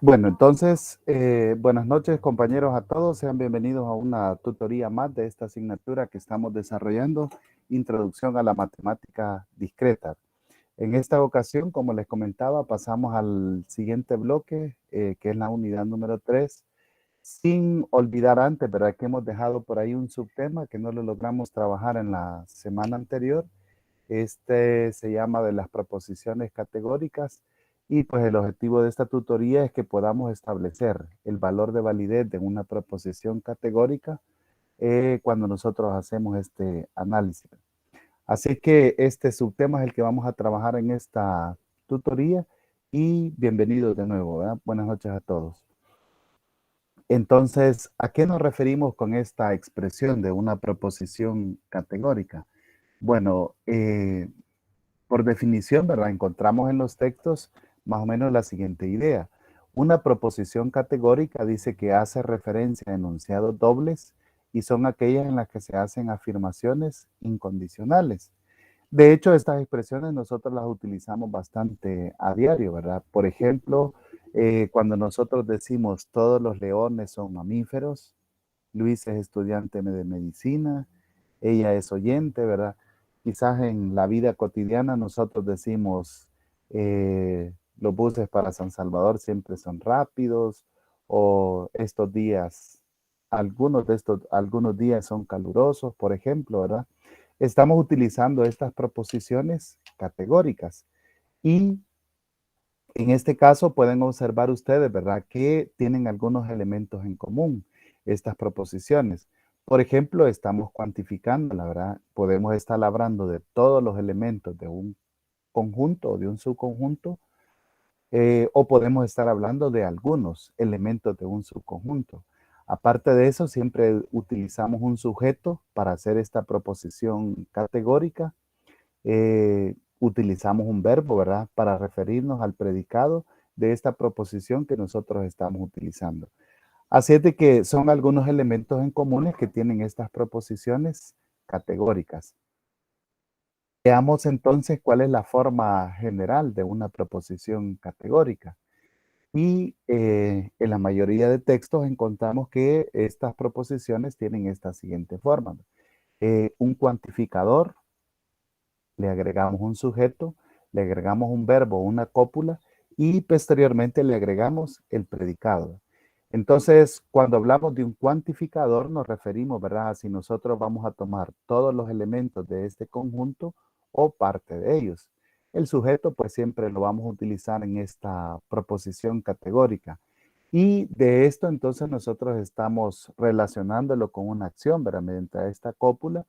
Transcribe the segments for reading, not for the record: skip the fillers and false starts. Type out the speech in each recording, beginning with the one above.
Bueno, entonces, buenas noches compañeros a todos, sean bienvenidos a una tutoría más de esta asignatura que estamos desarrollando, Introducción a la Matemática Discreta. En esta ocasión, como les comentaba, pasamos al siguiente bloque, que es la unidad número 3, sin olvidar antes, ¿verdad? Que hemos dejado por ahí un subtema que no lo logramos trabajar en la semana anterior. Este se llama de las proposiciones categóricas y pues el objetivo de esta tutoría es que podamos establecer el valor de validez de una proposición categórica cuando nosotros hacemos este análisis. Así que este subtema es el que vamos a trabajar en esta tutoría y bienvenidos de nuevo, ¿verdad? Buenas noches a todos. Entonces, ¿a qué nos referimos con esta expresión de una proposición categórica? Bueno, por definición, ¿verdad? Encontramos en los textos más o menos la siguiente idea. Una proposición categórica dice que hace referencia a enunciados dobles y son aquellas en las que se hacen afirmaciones incondicionales. De hecho, estas expresiones nosotros las utilizamos bastante a diario, ¿verdad? Por ejemplo, cuando nosotros decimos todos los leones son mamíferos, Luis es estudiante de medicina, ella es oyente, ¿verdad? Quizás en la vida cotidiana nosotros decimos los buses para San Salvador siempre son rápidos o estos días, algunos días son calurosos, por ejemplo, ¿verdad? Estamos utilizando estas proposiciones categóricas y en este caso pueden observar ustedes, ¿verdad? Que tienen algunos elementos en común estas proposiciones. Por ejemplo, estamos cuantificando, la verdad, podemos estar hablando de todos los elementos de un conjunto o de un subconjunto, o podemos estar hablando de algunos elementos de un subconjunto. Aparte de eso, siempre utilizamos un sujeto para hacer esta proposición categórica. Utilizamos un verbo, ¿verdad? Para referirnos al predicado de esta proposición que nosotros estamos utilizando. Así es de que son algunos elementos en comunes que tienen estas proposiciones categóricas. Veamos entonces cuál es la forma general de una proposición categórica. Y en la mayoría de textos encontramos que estas proposiciones tienen esta siguiente forma. Un cuantificador, le agregamos un sujeto, le agregamos un verbo, una cópula y posteriormente le agregamos el predicado. Entonces, cuando hablamos de un cuantificador, nos referimos, ¿verdad? A si nosotros vamos a tomar todos los elementos de este conjunto o parte de ellos. El sujeto, pues siempre lo vamos a utilizar en esta proposición categórica. Y de esto, entonces, nosotros estamos relacionándolo con una acción, ¿verdad? Mediante esta cópula.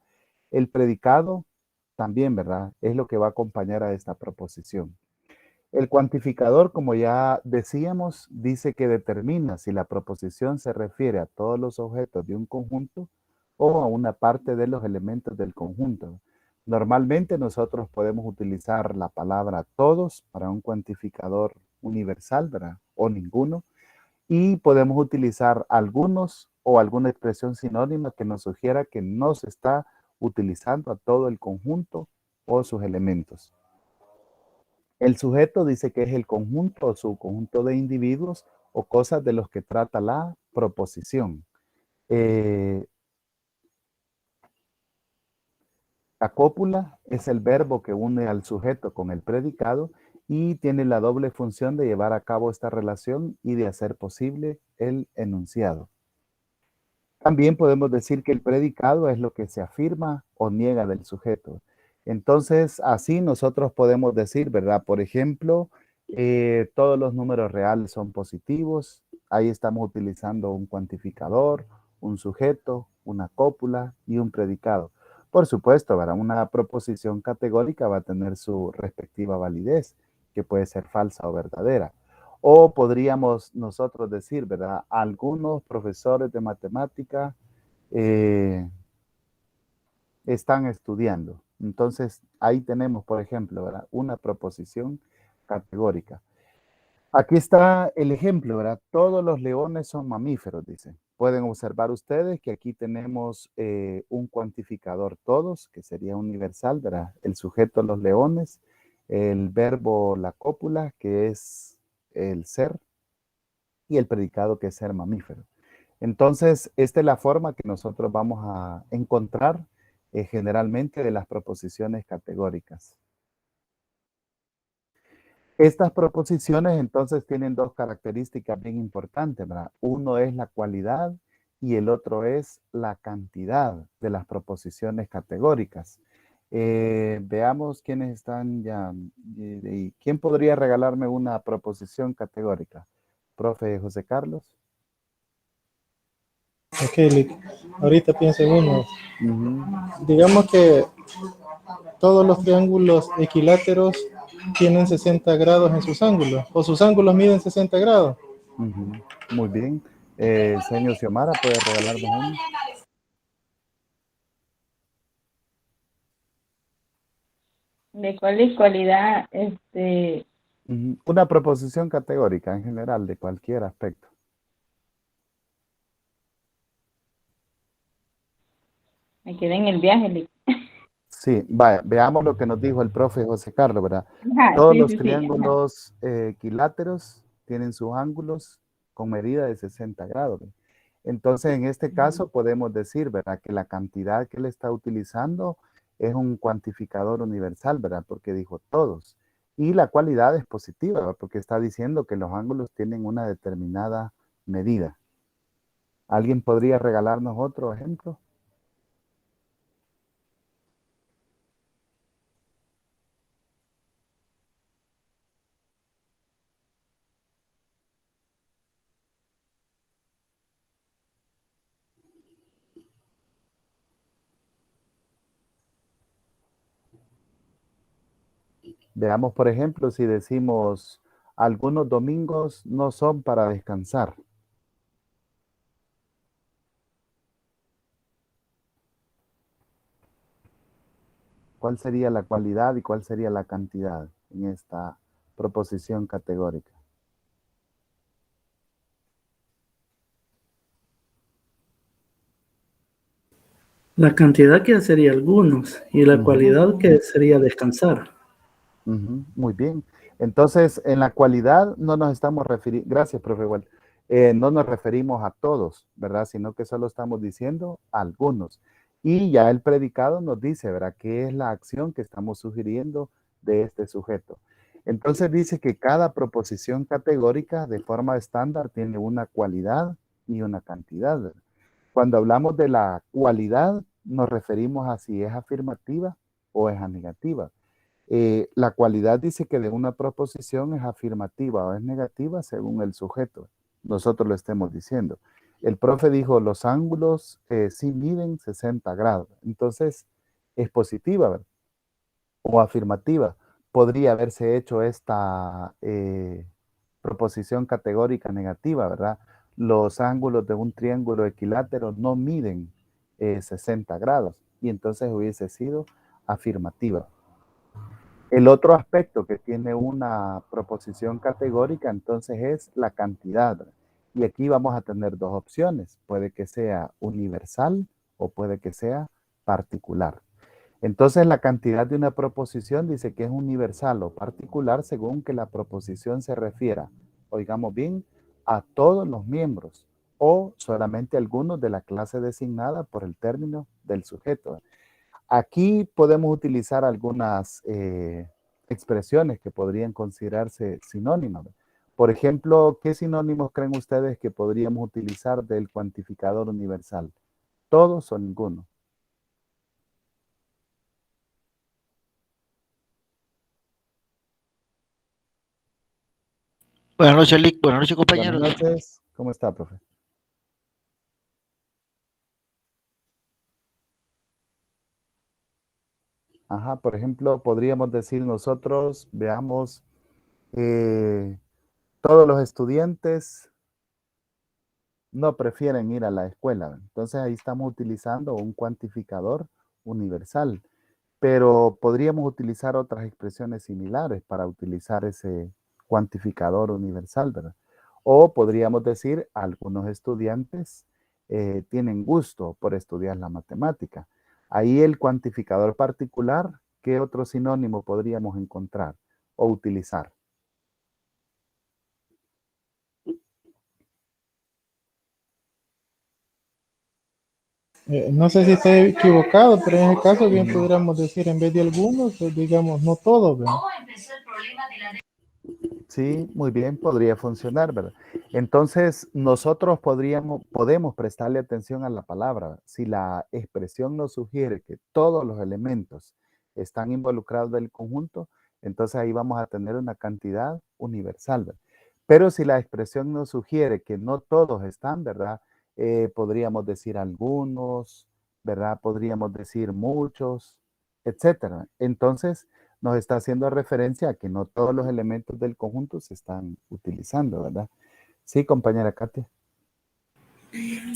El predicado también, ¿verdad? Es lo que va a acompañar a esta proposición. El cuantificador, como ya decíamos, dice que determina si la proposición se refiere a todos los objetos de un conjunto o a una parte de los elementos del conjunto. Normalmente nosotros podemos utilizar la palabra todos para un cuantificador universal, ¿verdad? O ninguno. Y podemos utilizar algunos o alguna expresión sinónima que nos sugiera que no se está utilizando a todo el conjunto o sus elementos. El sujeto dice que es el conjunto o subconjunto de individuos o cosas de los que trata la proposición. Eh, la cópula es el verbo que une al sujeto con el predicado y tiene la doble función de llevar a cabo esta relación y de hacer posible el enunciado. También podemos decir que el predicado es lo que se afirma o niega del sujeto. Entonces, así nosotros podemos decir, ¿verdad? Por ejemplo, todos los números reales son positivos. Ahí estamos utilizando un cuantificador, un sujeto, una cópula y un predicado. Por supuesto, ¿verdad? Una proposición categórica va a tener su respectiva validez, que puede ser falsa o verdadera. O podríamos nosotros decir, ¿verdad? Algunos profesores de matemática eh, están estudiando. Entonces, ahí tenemos, por ejemplo, ¿verdad? Una proposición categórica. Aquí está el ejemplo, ¿verdad? Todos los leones son mamíferos, dice. Pueden observar ustedes que aquí tenemos un cuantificador todos, que sería universal, ¿verdad? El sujeto, los leones, el verbo, la cópula, que es el ser, y el predicado que es ser mamífero. Entonces, esta es la forma que nosotros vamos a encontrar generalmente de las proposiciones categóricas. Estas proposiciones entonces tienen dos características bien importantes, ¿verdad? Uno es la cualidad y el otro es la cantidad de las proposiciones categóricas. Veamos quiénes están ya. ¿Quién podría regalarme una proposición categórica? Profe José Carlos. Ok, ahorita pienso en uno. Ujú. Digamos que todos los triángulos equiláteros tienen 60 grados en sus ángulos, o sus ángulos miden 60 grados. Ujú. Muy bien. Señor Xiomara, ¿puede regalarnos uno? ¿De cuál es cualidad? Ujú. Una proposición categórica en general, de cualquier aspecto. Me quedé en el viaje. Sí, vaya, veamos lo que nos dijo el profe José Carlos, ¿verdad? Ajá, Todos sí, los sí, sí. Ajá. triángulos equiláteros tienen sus ángulos con medida de 60 grados. ¿Verdad? Entonces, en este caso podemos decir, ¿verdad? Que la cantidad que él está utilizando es un cuantificador universal, ¿verdad? Porque dijo todos. Y la cualidad es positiva, ¿verdad? Porque está diciendo que los ángulos tienen una determinada medida. ¿Alguien podría regalarnos otro ejemplo? Veamos, por ejemplo, si decimos algunos domingos no son para descansar. ¿Cuál sería la cualidad y cuál sería la cantidad en esta proposición categórica? La cantidad que sería algunos y la cualidad que sería descansar. Muy bien. Entonces, en la cualidad no nos estamos refiriendo, gracias, profe, igual. No nos referimos a todos, ¿verdad? Sino que solo estamos diciendo a algunos. Y ya el predicado nos dice, ¿verdad? ¿Qué es la acción que estamos sugiriendo de este sujeto? Entonces dice que cada proposición categórica de forma estándar tiene una cualidad y una cantidad. ¿Verdad? Cuando hablamos de la cualidad, nos referimos a si es afirmativa o es negativa. La cualidad dice que de una proposición es afirmativa o es negativa según el sujeto. Nosotros lo estemos diciendo. El profe dijo, los ángulos sí miden 60 grados. Entonces, es positiva, ¿verdad? O afirmativa. Podría haberse hecho esta proposición categórica negativa, ¿verdad? Los ángulos de un triángulo equilátero no miden 60 grados. Y entonces hubiese sido afirmativa. El otro aspecto que tiene una proposición categórica entonces es la cantidad. Y aquí vamos a tener dos opciones. Puede que sea universal o puede que sea particular. Entonces la cantidad de una proposición dice que es universal o particular según que la proposición se refiera, oigamos bien, a todos los miembros o solamente a algunos de la clase designada por el término del sujeto. Aquí podemos utilizar algunas expresiones que podrían considerarse sinónimas. Por ejemplo, ¿qué sinónimos creen ustedes que podríamos utilizar del cuantificador universal? ¿Todos o ninguno? Buenas noches, Lick. Buenas noches, Buenas compañeros. noches. ¿Cómo está, profe? Ajá, por ejemplo, podríamos decir nosotros, veamos, eh, todos los estudiantes no prefieren ir a la escuela. Entonces ahí estamos utilizando un cuantificador universal, pero podríamos utilizar otras expresiones similares para utilizar ese cuantificador universal, ¿verdad? O podríamos decir, algunos estudiantes tienen gusto por estudiar la matemática. Ahí el cuantificador particular, ¿qué otro sinónimo podríamos encontrar o utilizar? No sé si estoy equivocado, pero en ese caso bien podríamos decir en vez de algunos, pues digamos no todos, ¿verdad? Sí, muy bien, podría funcionar, ¿verdad? Entonces, nosotros podemos prestarle atención a la palabra. Si la expresión nos sugiere que todos los elementos están involucrados del conjunto, entonces ahí vamos a tener una cantidad universal, ¿verdad? Pero si la expresión nos sugiere que no todos están, ¿verdad? Podríamos decir algunos, ¿verdad? Podríamos decir muchos, etcétera. Entonces, nos está haciendo referencia a que no todos los elementos del conjunto se están utilizando, ¿verdad? Sí, compañera Katia.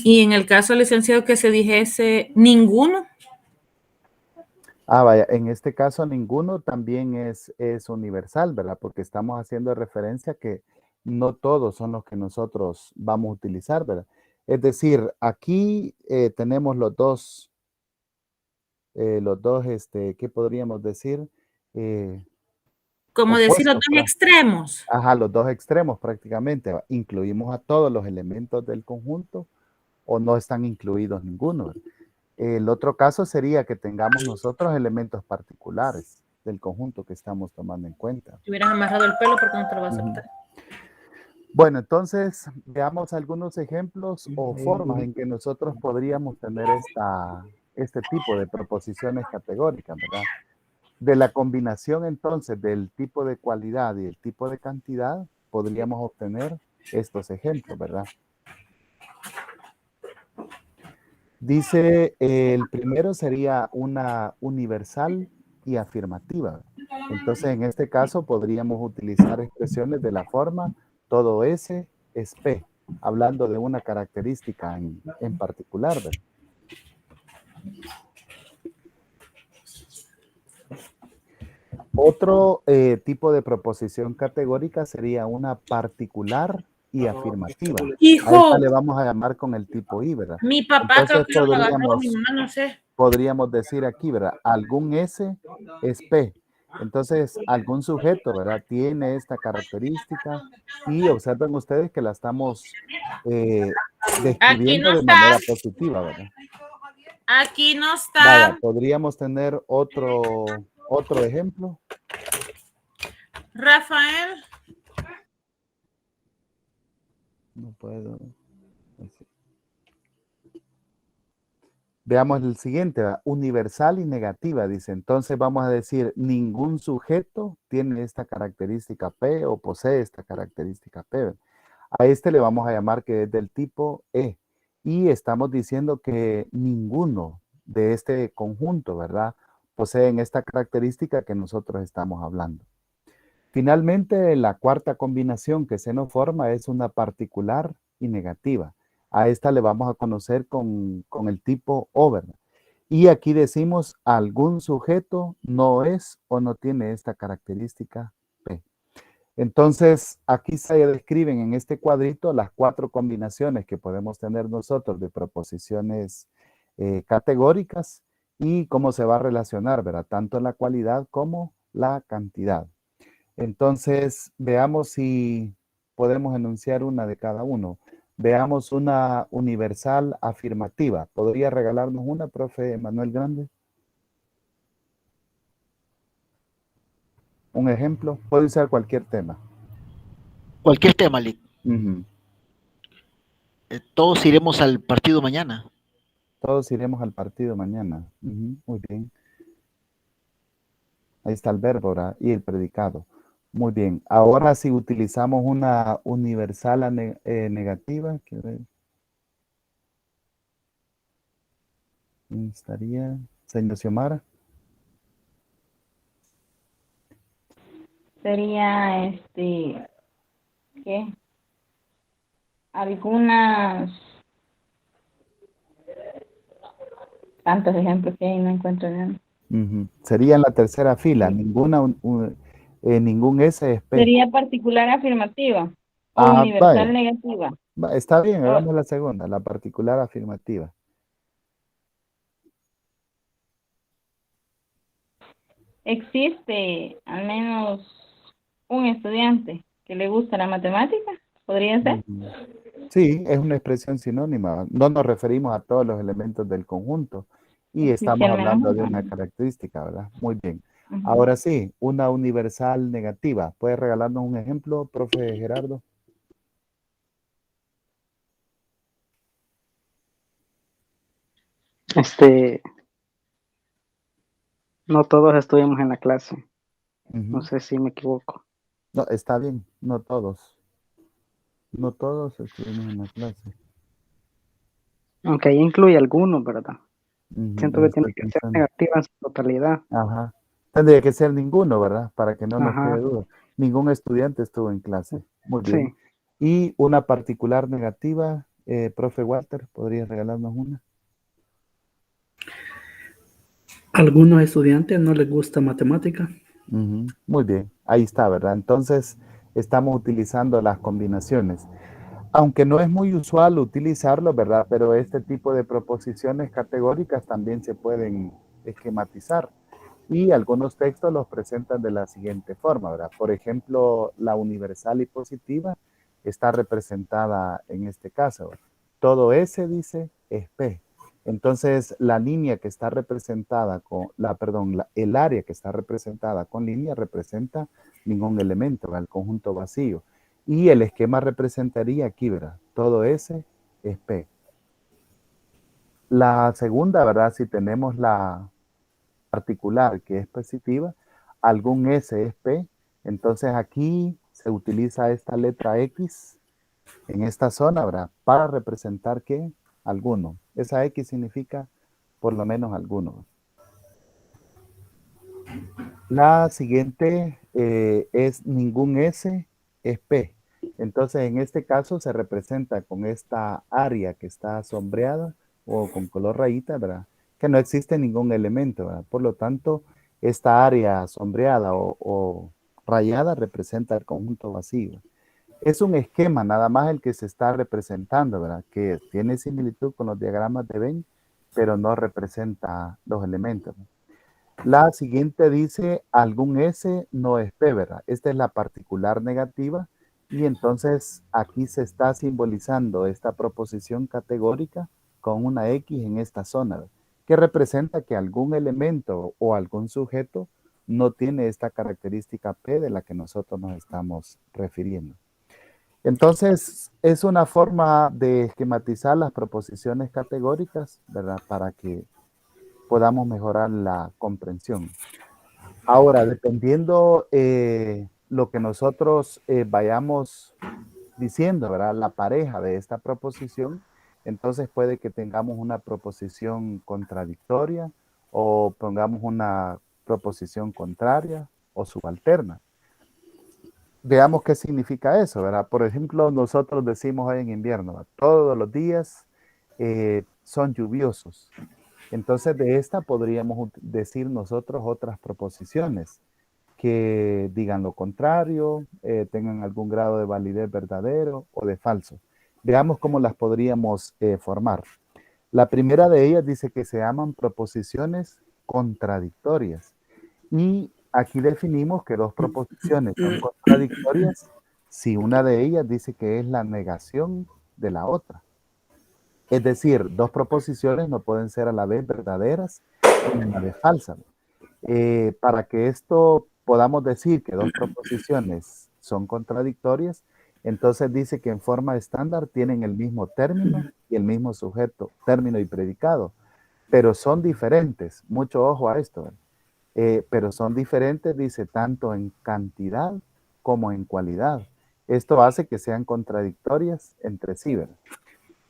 Y en el caso, licenciado, que se dijese ninguno. Ah, vaya, en este caso ninguno también es universal, ¿verdad? Porque estamos haciendo referencia a que no todos son los que nosotros vamos a utilizar, ¿verdad? Es decir, aquí tenemos ¿qué podríamos decir? Eh, Como decir los Opuestos, dos ¿verdad? extremos. Ajá, los dos extremos prácticamente. Incluimos a todos los elementos del conjunto o no están incluidos ninguno. ¿Verdad? El otro caso sería que tengamos nosotros elementos particulares del conjunto que estamos tomando en cuenta. Te hubieras amarrado el pelo porque no te lo va a aceptar. Bueno, entonces veamos algunos ejemplos o formas en que nosotros podríamos tener este tipo de proposiciones categóricas, ¿verdad? De la combinación entonces del tipo de cualidad y el tipo de cantidad, podríamos obtener estos ejemplos, ¿verdad? Dice, el primero sería una universal y afirmativa. Entonces, en este caso, podríamos utilizar expresiones de la forma todo S es P, hablando de una característica en particular, ¿verdad? Otro tipo de proposición categórica sería una particular y afirmativa. A esta Hijo, le vamos a llamar con el tipo I, ¿verdad? mi papá creo Entonces que lo agarró, mi mamá no sé. podríamos decir aquí, ¿verdad? Algún S es P. Entonces, algún sujeto, ¿verdad? Tiene esta característica y observen ustedes que la estamos Aquí no describiendo de está, manera positiva, ¿verdad? aquí no Vaya, está. podríamos tener otro ejemplo. Rafael, No puedo. Así. Veamos el siguiente, ¿verdad? Universal y negativa, dice. Entonces vamos a decir, ningún sujeto tiene esta característica P o posee esta característica P. ¿verdad? A este le vamos a llamar que es del tipo E. Y estamos diciendo que ninguno de este conjunto, ¿verdad? Poseen esta característica que nosotros estamos hablando. Finalmente, la cuarta combinación que se nos forma es una particular y negativa. A esta le vamos a conocer con el tipo O, ¿verdad? Y aquí decimos algún sujeto no es o no tiene esta característica P. Entonces, aquí se describen en este cuadrito las cuatro combinaciones que podemos tener nosotros de proposiciones categóricas y cómo se va a relacionar, ¿verdad? Tanto la cualidad como la cantidad. Entonces, veamos si podemos enunciar una de cada uno. Veamos una universal afirmativa. ¿Podría regalarnos una, profe Manuel Grande? Un ejemplo. Puede usar cualquier tema. Cualquier tema, Lick. Ujú. Todos iremos al partido mañana. Todos iremos al partido mañana. Ujú, muy bien. Ahí está el verbo, ¿verdad? Y el predicado. Muy bien. Ahora si utilizamos una universal negativa, estaría, señor Xiomara. Sería, ¿qué? Algunas, tantos ejemplos que hay, no encuentro nada. Ujú. Sería en la tercera fila. Ningún S es P. Sería particular afirmativa o Ah, vaya. universal negativa. Está bien, O- hagamos la segunda, la particular afirmativa. existe al menos un estudiante que le gusta la matemática, ¿podría ser? Ujú. Sí, es una expresión sinónima. No nos referimos a todos los elementos del conjunto y Sí, estamos al menos hablando de uno. una característica, ¿verdad? Muy bien. Ujú. Ahora sí, una universal negativa. ¿Puede regalarnos un ejemplo, profe Gerardo? No todos estuvimos en la clase. No Ujú. sé si me equivoco. No, está bien, no todos. No todos estuvimos en la clase. Aunque ahí incluye algunos, ¿verdad? Siento Ujú, que tiene estoy que ser pensando. negativa en su totalidad. Ajá. Tendría que ser ninguno, ¿verdad? Para que no nos quede Ajá, duda. Ningún estudiante estuvo en clase. Muy sí. bien. Y una particular negativa, profe Walter, ¿podría regalarnos una? Algunos estudiantes no les gusta matemática. Ujú, muy bien, ahí está, ¿verdad? Entonces, estamos utilizando las combinaciones. Aunque no es muy usual utilizarlo, ¿verdad? Pero este tipo de proposiciones categóricas también se pueden esquematizar. Y algunos textos los presentan de la siguiente forma, ¿verdad? Por ejemplo, la universal y positiva está representada en este caso. Todo S, dice, es P. Entonces, la línea que está representada con, el área que está representada con línea representa ningún elemento, ¿verdad? El conjunto vacío. Y el esquema representaría aquí, ¿verdad? Todo S es P. La segunda, ¿verdad? Si tenemos la particular que es positiva, algún S es P, entonces aquí se utiliza esta letra X en esta zona, ¿verdad? Para representar que alguno. Esa X significa por lo menos alguno. La siguiente es ningún S es P. Entonces, en este caso se representa con esta área que está sombreada o con color rayita, ¿verdad? Que no existe ningún elemento, ¿verdad? Por lo tanto, esta área sombreada o rayada representa el conjunto vacío. Es un esquema nada más el que se está representando, ¿verdad? Que tiene similitud con los diagramas de Venn, pero no representa los elementos. La siguiente dice algún S no es P, ¿verdad? Esta es la particular negativa y entonces aquí se está simbolizando esta proposición categórica con una X en esta zona, ¿verdad? Que representa que algún elemento o algún sujeto no tiene esta característica P de la que nosotros nos estamos refiriendo. Entonces, es una forma de esquematizar las proposiciones categóricas, ¿verdad? Para que podamos mejorar la comprensión. Ahora, dependiendo lo que nosotros vayamos diciendo, ¿verdad? La pareja de esta proposición, entonces puede que tengamos una proposición contradictoria o pongamos una proposición contraria o subalterna. Veamos qué significa eso, ¿verdad? Por ejemplo, nosotros decimos hoy en invierno, ¿verdad? Todos los días son lluviosos. Entonces, de esta podríamos decir nosotros otras proposiciones que digan lo contrario, tengan algún grado de validez verdadero o de falso. Veamos cómo las podríamos formar. La primera de ellas dice que se llaman proposiciones contradictorias. Y aquí definimos que dos proposiciones son contradictorias si una de ellas dice que es la negación de la otra. Es decir, dos proposiciones no pueden ser a la vez verdaderas y a la vez falsas. Para que esto podamos decir que dos proposiciones son contradictorias, entonces dice que en forma estándar tienen el mismo término y el mismo sujeto, término y predicado, pero son diferentes. Mucho ojo a esto. Pero son diferentes, dice, tanto en cantidad como en cualidad. Esto hace que sean contradictorias entre sí, ¿verdad?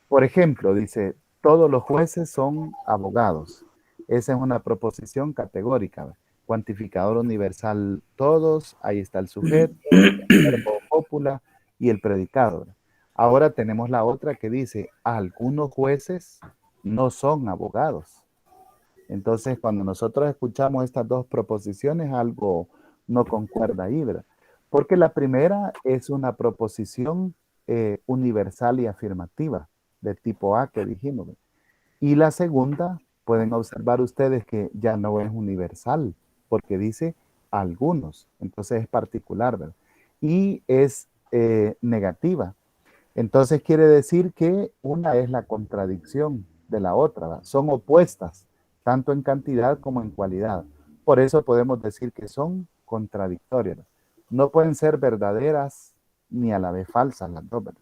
Por ejemplo, dice, todos los jueces son abogados. Esa es una proposición categórica, ¿verdad? Cuantificador universal, todos, ahí está el sujeto, el verbo cópula y el predicado, ¿verdad? Ahora tenemos la otra que dice, algunos jueces no son abogados. Entonces, cuando nosotros escuchamos estas dos proposiciones, algo no concuerda ahí, ¿verdad? Porque la primera es una proposición universal y afirmativa de tipo A que dijimos, ¿verdad? Y la segunda, pueden observar ustedes que ya no es universal, porque dice algunos, entonces es particular, ¿verdad? Y es negativa. Entonces quiere decir que una es la contradicción de la otra, ¿verdad? Son opuestas, tanto en cantidad como en cualidad. Por eso podemos decir que son contradictorias. No pueden ser verdaderas ni a la vez falsas las dos, ¿verdad?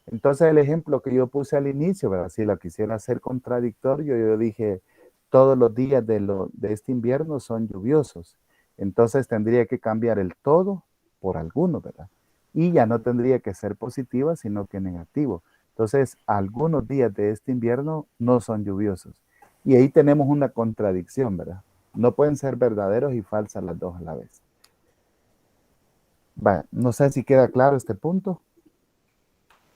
Entonces el ejemplo que yo puse al inicio, ¿verdad? Si lo quisiera hacer contradictorio, yo dije, todos los días de este invierno son lluviosos. Entonces tendría que cambiar el todo por alguno, ¿verdad? Y ya no tendría que ser positiva, sino que negativo. Entonces, algunos días de este invierno no son lluviosos. Y ahí tenemos una contradicción, ¿verdad? No pueden ser verdaderos y falsas las dos a la vez. Bueno, no sé si queda claro este punto.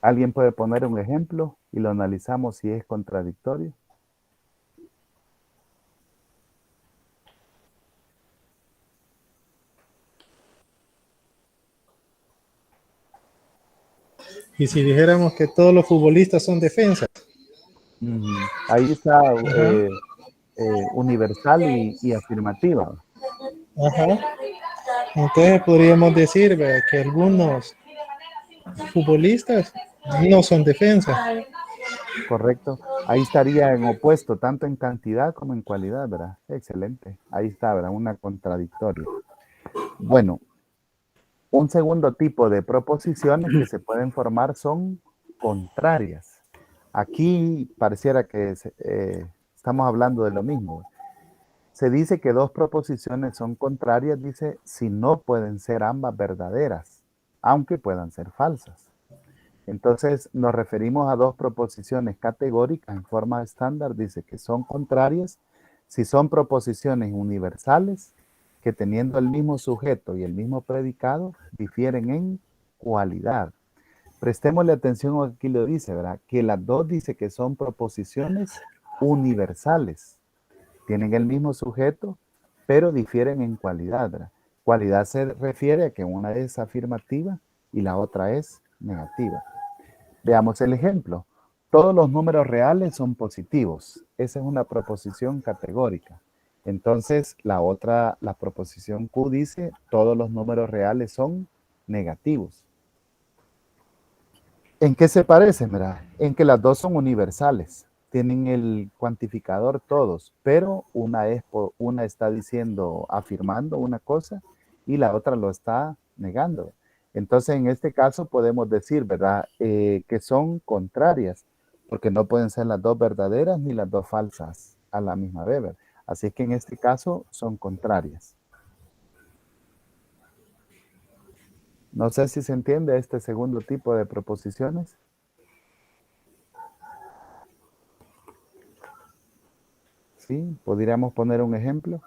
¿Alguien puede poner un ejemplo y lo analizamos si es contradictorio? Y si dijéramos que todos los futbolistas son defensas. Ahí está Ajá. universal y afirmativa. Ajá. Entonces podríamos decir, ¿verdad?, que algunos futbolistas no son defensas. Correcto. Ahí estaría en opuesto, tanto en cantidad como en cualidad, ¿verdad? Excelente. Ahí está, ¿verdad? Una contradictoria. Bueno, un segundo tipo de proposiciones que se pueden formar son contrarias. Aquí pareciera que estamos hablando de lo mismo. Se dice que dos proposiciones son contrarias, dice, si no pueden ser ambas verdaderas, aunque puedan ser falsas. Entonces nos referimos a dos proposiciones categóricas en forma estándar, dice que son contrarias si son proposiciones universales que teniendo el mismo sujeto y el mismo predicado difieren en cualidad. Prestémosle atención a lo que aquí lo dice, ¿verdad? Que las dos dice que son proposiciones universales. Tienen el mismo sujeto, pero difieren en cualidad, ¿verdad? Cualidad se refiere a que una es afirmativa y la otra es negativa. Veamos el ejemplo. Todos los números reales son positivos. Esa es una proposición categórica. Entonces, la proposición Q dice, todos los números reales son negativos. ¿En qué se parecen, verdad? En que las dos son universales. Tienen el cuantificador todos, pero una está diciendo, afirmando una cosa y la otra lo está negando. Entonces, en este caso podemos decir, ¿verdad? Que son contrarias, porque no pueden ser las dos verdaderas ni las dos falsas a la misma vez, ¿verdad? Así que en este caso son contrarias. No sé si se entiende este segundo tipo de proposiciones. ¿Sí? ¿Podríamos poner un ejemplo?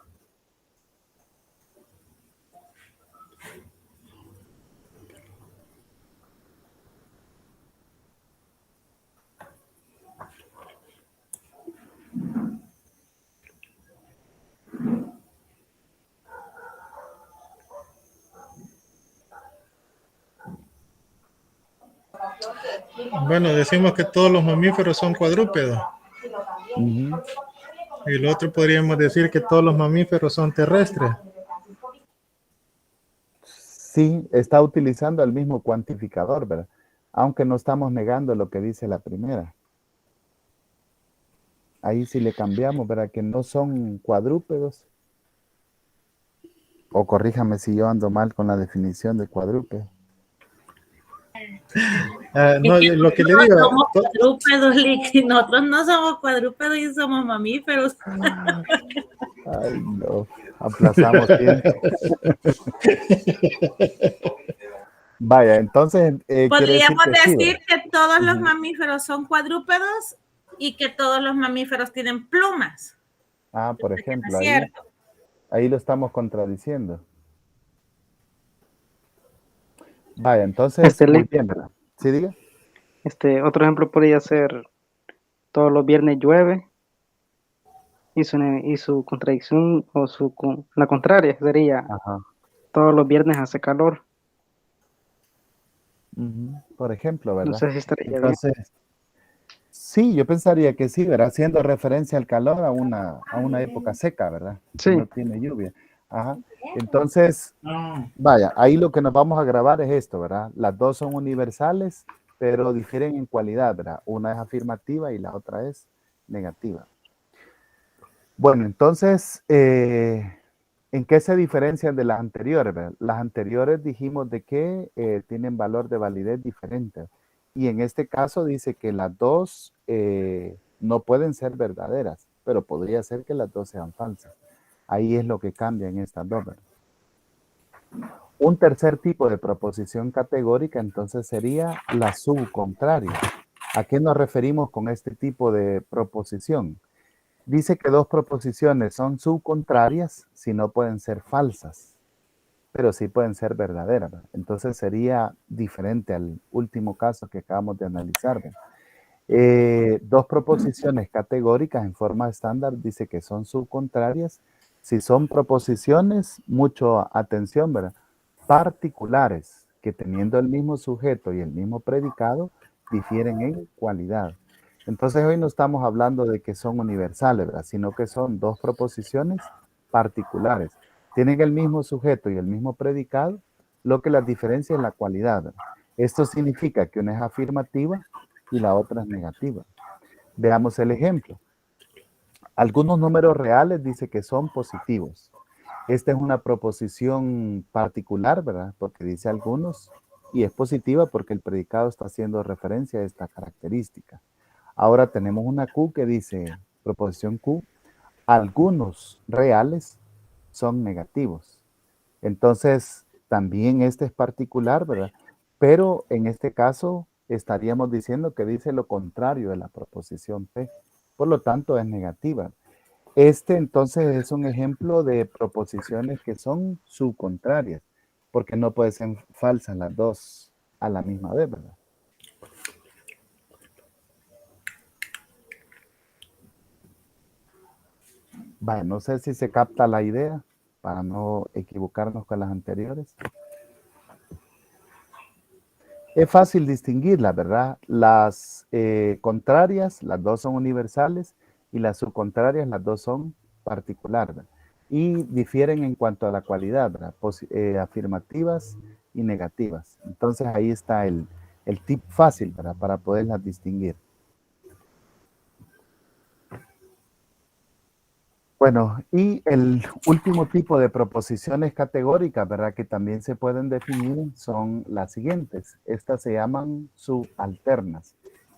Bueno, decimos que todos los mamíferos son cuadrúpedos. Uh-huh. Y el otro podríamos decir que todos los mamíferos son terrestres. Sí, está utilizando el mismo cuantificador, ¿verdad? Aunque no estamos negando lo que dice la primera. Ahí sí le cambiamos, ¿verdad? Que no son cuadrúpedos. O corríjame si yo ando mal con la definición de cuadrúpedo. No, lo que le digo. Somos cuadrúpedos, Lick. Nosotros no somos cuadrúpedos y somos mamíferos. Ay, no. Aplazamos tiempo. Vaya, entonces. Podríamos decir sí, que todos los mamíferos son cuadrúpedos y que todos los mamíferos tienen plumas. Ah, por ejemplo, ahí lo estamos contradiciendo. Vaya, entonces, muy bien, ¿verdad? ¿Sí, diga? Otro ejemplo podría ser todos los viernes llueve y su contradicción o la contraria sería Ajá. todos los viernes hace calor. Por ejemplo, ¿verdad? No sé si estaría Entonces, bien. Sí, yo pensaría que sí, ¿verdad? Haciendo referencia al calor a una época seca, ¿verdad? Sí. Que no tiene lluvia. Ajá. Entonces, vaya, ahí lo que nos vamos a grabar es esto, ¿verdad? Las dos son universales, pero difieren en cualidad, ¿verdad? Una es afirmativa y la otra es negativa. Bueno, entonces, ¿en qué se diferencian de las anteriores, verdad? Las anteriores dijimos de que tienen valor de validez diferente. Y en este caso dice que las dos no pueden ser verdaderas, pero podría ser que las dos sean falsas. Ahí es lo que cambia en estas dos, ¿verdad? Un tercer tipo de proposición categórica entonces sería la subcontraria. ¿A qué nos referimos con este tipo de proposición? Dice que dos proposiciones son subcontrarias si no pueden ser falsas, pero sí pueden ser verdaderas, ¿verdad? Entonces sería diferente al último caso que acabamos de analizar, ¿verdad? Dos proposiciones categóricas en forma estándar dice que son subcontrarias. Si son proposiciones, mucho atención, ¿verdad? Particulares, que teniendo el mismo sujeto y el mismo predicado, difieren en cualidad. Entonces hoy no estamos hablando de que son universales, ¿verdad? Sino que son dos proposiciones particulares. Tienen el mismo sujeto y el mismo predicado, lo que las diferencia es la cualidad, ¿verdad? Esto significa que una es afirmativa y la otra es negativa. Veamos el ejemplo. Algunos números reales dice que son positivos. Esta es una proposición particular, ¿verdad? Porque dice algunos y es positiva porque el predicado está haciendo referencia a esta característica. Ahora tenemos una Q que dice, proposición Q, algunos reales son negativos. Entonces, también este es particular, ¿verdad? Pero en este caso estaríamos diciendo que dice lo contrario de la proposición P. Por lo tanto, es negativa. Este entonces es un ejemplo de proposiciones que son subcontrarias, porque no pueden ser falsas las dos a la misma vez, ¿verdad? Vaya, no sé si se capta la idea para no equivocarnos con las anteriores. Es fácil distinguirlas, ¿verdad? Las contrarias, las dos son universales, y las subcontrarias, las dos son particulares, ¿verdad? Y difieren en cuanto a la cualidad, ¿verdad? Afirmativas y negativas. Entonces ahí está el tip fácil, ¿verdad? Para poderlas distinguir. Bueno, y el último tipo de proposiciones categóricas, ¿verdad? Que también se pueden definir son las siguientes. Estas se llaman subalternas.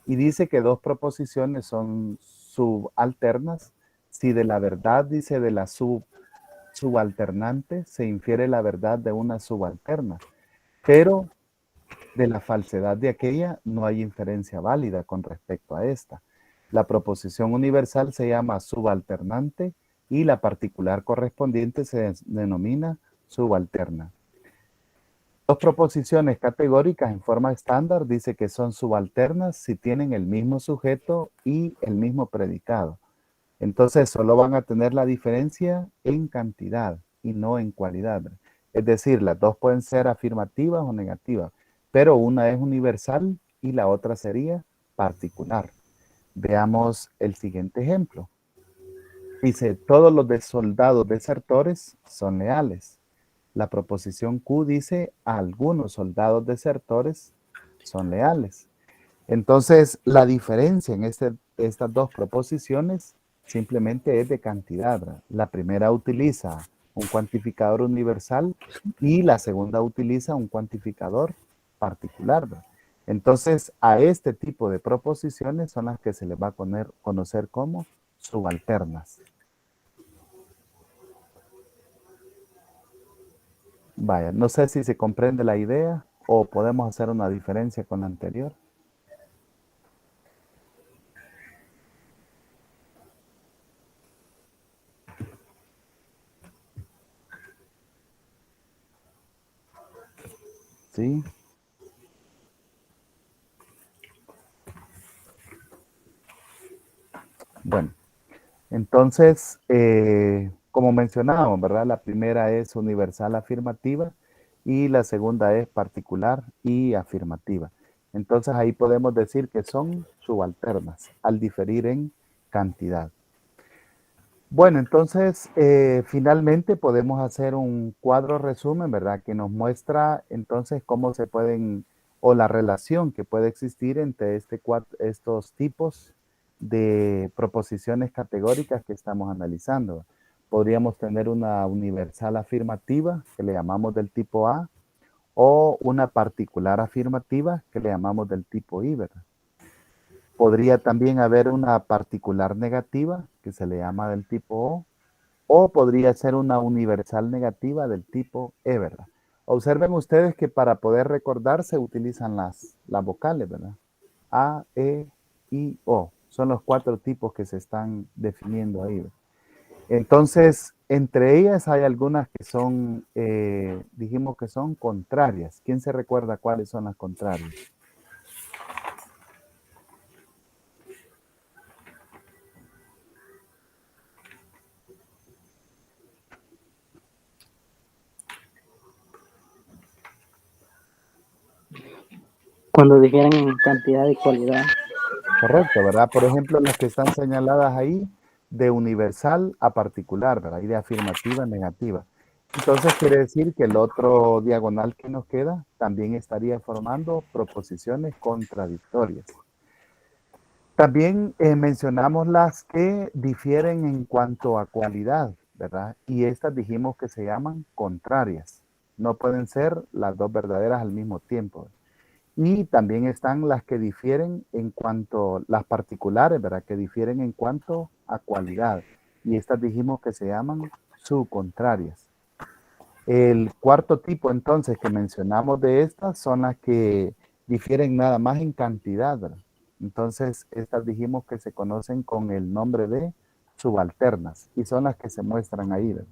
Y dice que dos proposiciones son subalternas si de la verdad, dice, de la subalternante se infiere la verdad de una subalterna. Pero de la falsedad de aquella no hay inferencia válida con respecto a esta. La proposición universal se llama subalternante y la particular correspondiente se denomina subalterna. Dos proposiciones categóricas en forma estándar dice que son subalternas si tienen el mismo sujeto y el mismo predicado. Entonces solo van a tener la diferencia en cantidad y no en cualidad. Es decir, las dos pueden ser afirmativas o negativas, pero una es universal y la otra sería particular. Veamos el siguiente ejemplo. Dice, todos los soldados desertores son leales. La proposición Q dice, algunos soldados desertores son leales. Entonces, la diferencia en estas dos proposiciones simplemente es de cantidad, ¿verdad? La primera utiliza un cuantificador universal y la segunda utiliza un cuantificador particular, ¿verdad? Entonces, a este tipo de proposiciones son las que se les va a conocer como subalternas. Vaya, no sé si se comprende la idea o podemos hacer una diferencia con la anterior. ¿Sí? Bueno, entonces, como mencionábamos, ¿verdad? La primera es universal afirmativa y la segunda es particular y afirmativa. Entonces ahí podemos decir que son subalternas al diferir en cantidad. Bueno, entonces finalmente podemos hacer un cuadro resumen, ¿verdad? Que nos muestra entonces cómo se pueden o la relación que puede existir entre estos tipos de proposiciones categóricas que estamos analizando. Podríamos tener una universal afirmativa que le llamamos del tipo A, o una particular afirmativa que le llamamos del tipo I, ¿verdad? Podría también haber una particular negativa que se le llama del tipo O podría ser una universal negativa del tipo E, ¿verdad? Observen ustedes que para poder recordar se utilizan las vocales, ¿verdad? A, E, I, O. Son los 4 tipos que se están definiendo ahí, ¿verdad? Entonces, entre ellas hay algunas que son, dijimos que son contrarias. ¿Quién se recuerda cuáles son las contrarias? Cuando difieren en cantidad y cualidad. Correcto, ¿verdad? Por ejemplo, las que están señaladas ahí, de universal a particular, ¿verdad? Y de afirmativa a negativa. Entonces quiere decir que el otro diagonal que nos queda también estaría formando proposiciones contradictorias. También mencionamos las que difieren en cuanto a cualidad, ¿verdad? Y estas dijimos que se llaman contrarias. No pueden ser las dos verdaderas al mismo tiempo. Y también están las que difieren en cuanto, las particulares, ¿verdad? Que difieren en cuanto a cualidad. Y estas dijimos que se llaman subcontrarias. El cuarto tipo entonces que mencionamos de estas son las que difieren nada más en cantidad, ¿verdad? Entonces estas dijimos que se conocen con el nombre de subalternas y son las que se muestran ahí, ¿verdad?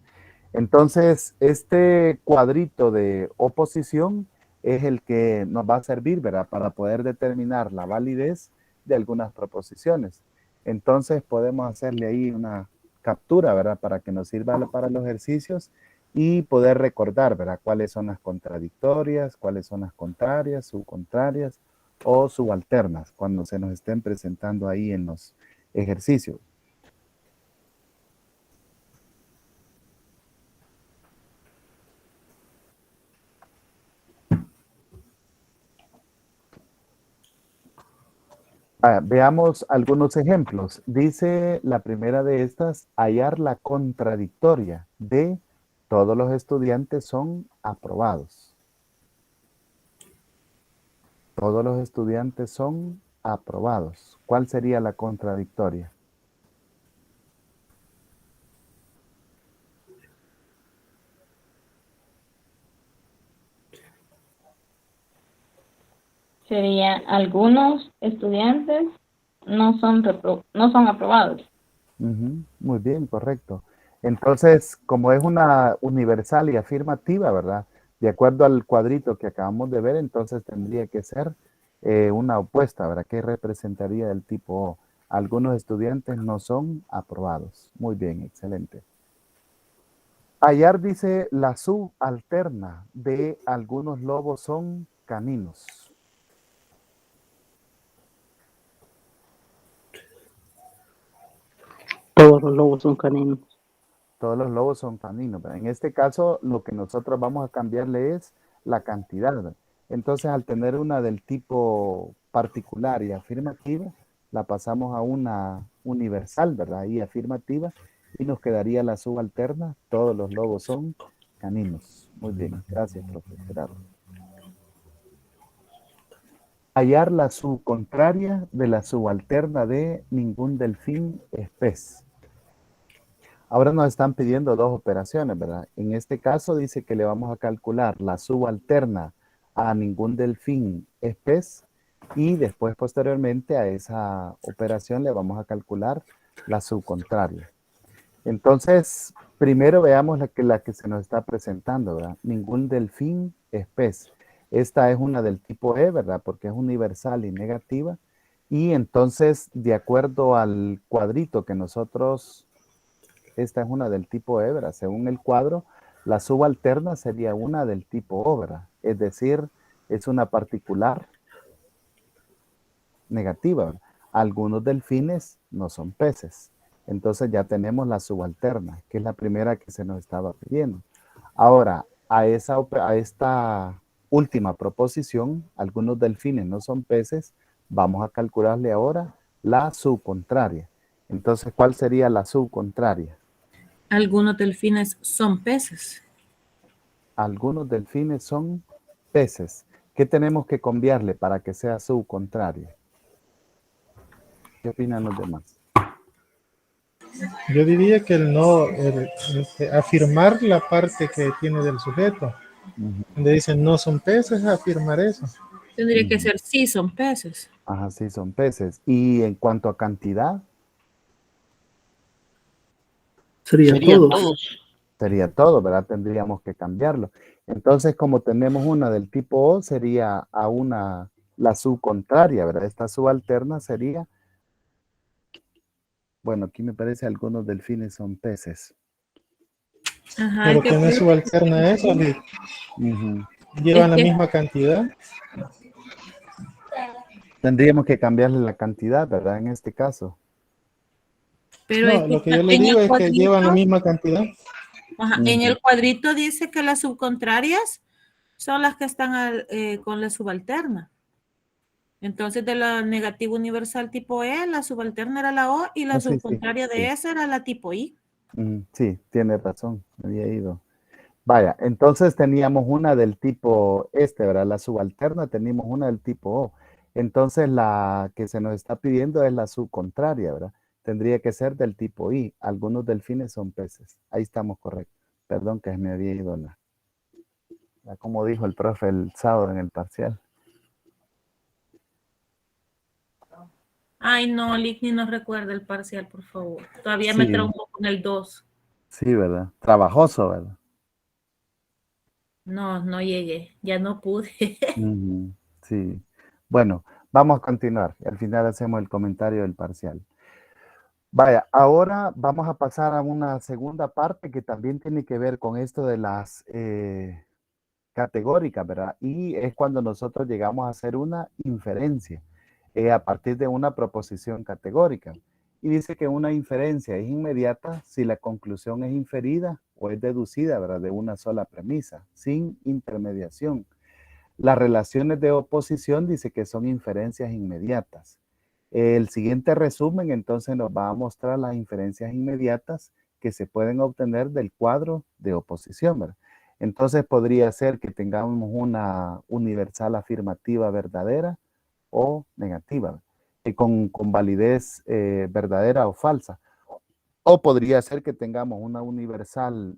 Entonces este cuadrito de oposición es el que nos va a servir, ¿verdad? Para poder determinar la validez de algunas proposiciones. Entonces podemos hacerle ahí una captura, ¿verdad? Para que nos sirva para los ejercicios y poder recordar, ¿verdad? Cuáles son las contradictorias, cuáles son las contrarias, subcontrarias o subalternas cuando se nos estén presentando ahí en los ejercicios. Veamos algunos ejemplos. Dice la primera de estas, hallar la contradictoria de todos los estudiantes son aprobados. Todos los estudiantes son aprobados. ¿Cuál sería la contradictoria? Sería algunos estudiantes no son aprobados. Muy bien, correcto. Entonces, como es una universal y afirmativa, ¿verdad? De acuerdo al cuadrito que acabamos de ver, entonces tendría que ser una opuesta, ¿verdad? ¿Qué representaría del tipo O? Algunos estudiantes no son aprobados. Muy bien, excelente. Hallar dice la subalterna de algunos lobos son caninos. Todos los lobos son caninos. Todos los lobos son caninos, ¿verdad? En este caso, lo que nosotros vamos a cambiarle es la cantidad, ¿verdad? Entonces, al tener una del tipo particular y afirmativa, la pasamos a una universal, ¿verdad? Y afirmativa, y nos quedaría la subalterna. Todos los lobos son caninos. Muy bien, gracias, profesor Gerardo. Hallar la subcontraria de la subalterna de ningún delfín es pez. Ahora nos están pidiendo dos operaciones, ¿verdad? En este caso dice que le vamos a calcular la subalterna a ningún delfín es pez y después posteriormente a esa operación le vamos a calcular la subcontraria. Entonces, primero veamos la que se nos está presentando, ¿verdad? Ningún delfín es pez. Esta es una del tipo E, ¿verdad? Porque es universal y negativa. Y entonces, de acuerdo al cuadrito que nosotros... Esta es una del tipo E, ¿verdad? Según el cuadro, la subalterna sería una del tipo O, ¿verdad? Es decir, es una particular negativa, ¿verdad? Algunos delfines no son peces. Entonces ya tenemos la subalterna, que es la primera que se nos estaba pidiendo. Ahora, a esta última proposición, algunos delfines no son peces, vamos a calcularle ahora la subcontraria. Entonces, ¿cuál sería la subcontraria? Algunos delfines son peces. Algunos delfines son peces. ¿Qué tenemos que cambiarle para que sea subcontraria? ¿Qué opinan los demás? Yo diría que afirmar la parte que tiene del sujeto. Donde dicen no son peces, afirmar eso. Tendría que ser sí son peces. Ajá, sí, son peces. Y en cuanto a cantidad, Serían Serían todos. todos. sería todo, ¿verdad? Tendríamos que cambiarlo. Entonces, como tenemos una del tipo O, sería a una, la subcontraria, ¿verdad? Esta subalterna sería, bueno, aquí me parece algunos delfines son peces. Ajá, Pero es que, que no es subalterna eso, Ujú. llevan la Es que- misma cantidad. Tendríamos que cambiarle la cantidad, ¿verdad? En este caso. pero es No, que lo que yo le en digo el es que llevan la cuadrito, misma cantidad. ajá, en el cuadrito dice que las subcontrarias son las que están con la subalterna. Entonces, de la negativa universal tipo E, la subalterna era la O y la Sí, sí, subcontraria de sí. esa era la tipo I. Sí, tiene razón, me había ido. Vaya, entonces teníamos una del tipo ¿verdad? La subalterna, teníamos una del tipo O. Entonces la que se nos está pidiendo es la subcontraria, ¿verdad? Tendría que ser del tipo I. Algunos delfines son peces. Ahí estamos correctos. Perdón que me había ido como dijo el profe el sábado en el parcial. Ay, no, Lick, no recuerda el parcial, por favor. Todavía me Sí, traumo con el 2. sí, ¿verdad? Trabajoso, ¿verdad? No, no llegué, ya no pude. Ujú, sí. Bueno, vamos a continuar. Al final hacemos el comentario del parcial. Vaya, ahora vamos a pasar a una segunda parte que también tiene que ver con esto de las categóricas, ¿verdad? Y es cuando nosotros llegamos a hacer una inferencia a partir de una proposición categórica. Y dice que una inferencia es inmediata si la conclusión es inferida o es deducida, ¿verdad? De una sola premisa, sin intermediación. Las relaciones de oposición dice que son inferencias inmediatas. El siguiente resumen entonces nos va a mostrar las inferencias inmediatas que se pueden obtener del cuadro de oposición, ¿verdad? Entonces podría ser que tengamos una universal afirmativa verdadera o negativa, con validez verdadera o falsa. O podría ser que tengamos una universal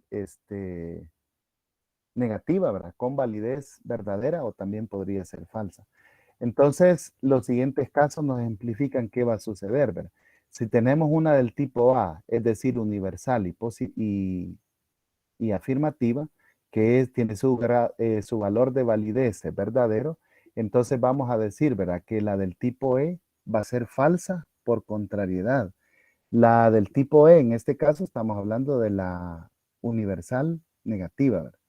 negativa, ¿verdad? Con validez verdadera o también podría ser falsa. Entonces, los siguientes casos nos ejemplifican qué va a suceder, ¿verdad? Si tenemos una del tipo A, es decir, universal y afirmativa, que tiene su valor de validez verdadero, entonces vamos a decir, ¿verdad? Que la del tipo E va a ser falsa por contrariedad. La del tipo E, en este caso, estamos hablando de la universal negativa, ¿verdad?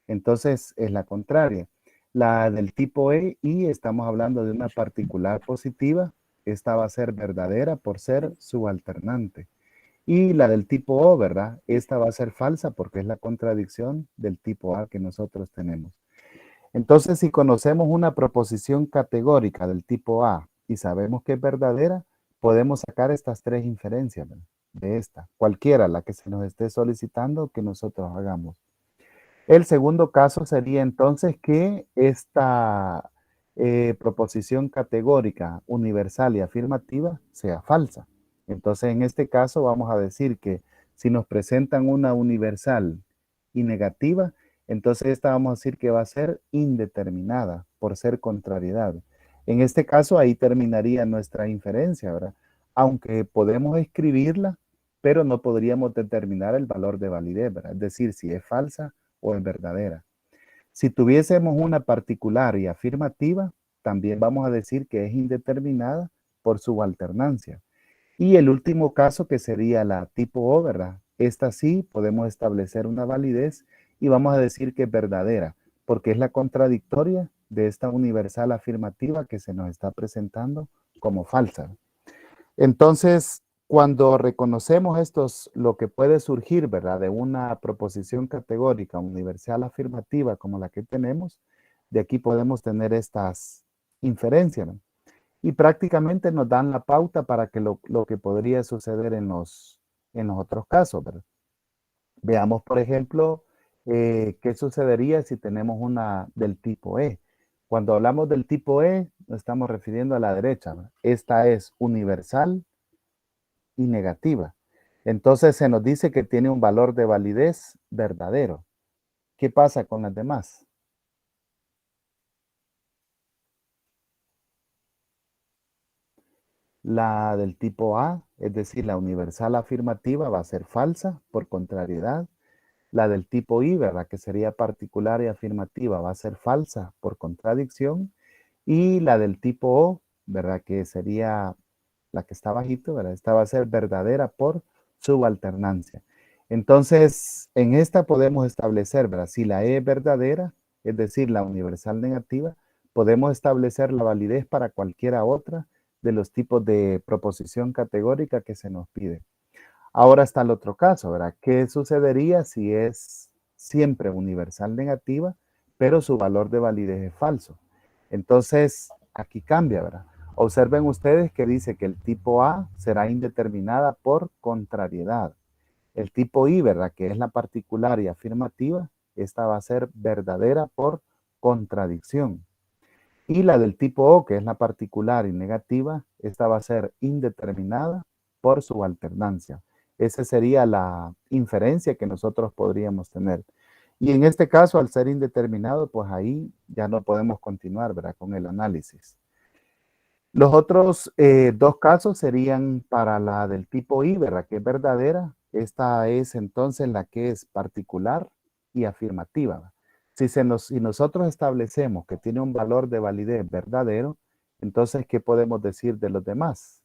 Entonces es la contraria. La del tipo E y estamos hablando de una particular positiva. Esta va a ser verdadera por ser subalternante. Y la del tipo O, ¿verdad? Esta va a ser falsa porque es la contradicción del tipo A que nosotros tenemos. Entonces, si conocemos una proposición categórica del tipo A y sabemos que es verdadera, podemos sacar estas tres inferencias, ¿verdad? De esta, cualquiera, la que se nos esté solicitando que nosotros hagamos. El segundo caso sería entonces que esta proposición categórica, universal y afirmativa sea falsa. Entonces, en este caso vamos a decir que si nos presentan una universal y negativa, entonces esta vamos a decir que va a ser indeterminada por ser contrariedad. En este caso, ahí terminaría nuestra inferencia, ¿verdad? Aunque podemos escribirla, pero no podríamos determinar el valor de validez, ¿verdad? Es decir, si es falsa o es verdadera. Si tuviésemos una particular y afirmativa, también vamos a decir que es indeterminada por su alternancia. Y el último caso que sería la tipo O, ¿verdad? Esta sí podemos establecer una validez y vamos a decir que es verdadera, porque es la contradictoria de esta universal afirmativa que se nos está presentando como falsa. Entonces, cuando reconocemos lo que puede surgir, ¿verdad? De una proposición categórica universal afirmativa como la que tenemos, De aquí podemos tener estas inferencias, ¿no? Y prácticamente nos dan la pauta para que lo que podría suceder en los otros casos, ¿verdad? Veamos, por ejemplo, qué sucedería si tenemos una del tipo E. Cuando hablamos del tipo E, nos estamos refiriendo a la derecha, ¿verdad? Esta es universal y negativa. Entonces se nos dice que tiene un valor de validez verdadero. ¿Qué pasa con las demás? La del tipo A, es decir, la universal afirmativa, va a ser falsa por contrariedad. La del tipo I, ¿verdad? Que sería particular y afirmativa, va a ser falsa por contradicción. Y la del tipo O, ¿verdad? Que sería la que está bajito, ¿verdad? Esta va a ser verdadera por subalternancia. Entonces, en esta podemos establecer, ¿verdad? Si la E es verdadera, es decir, la universal negativa, podemos establecer la validez para cualquiera otra de los tipos de proposición categórica que se nos pide. Ahora está el otro caso, ¿verdad? ¿Qué sucedería si es siempre universal negativa, pero su valor de validez es falso? Entonces, aquí cambia, ¿verdad? Observen ustedes que dice que el tipo A será indeterminada por contrariedad. El tipo I, ¿verdad? Que es la particular y afirmativa, esta va a ser verdadera por contradicción. Y la del tipo O, que es la particular y negativa, esta va a ser indeterminada por su alternancia. Esa sería la inferencia que nosotros podríamos tener. Y en este caso, al ser indeterminado, pues ahí ya no podemos continuar, ¿verdad? Con el análisis. Los otros dos casos serían para la del tipo I, ¿verdad? Que es verdadera. Esta es entonces la que es particular y afirmativa. Si nosotros establecemos que tiene un valor de validez verdadero, entonces, ¿qué podemos decir de los demás?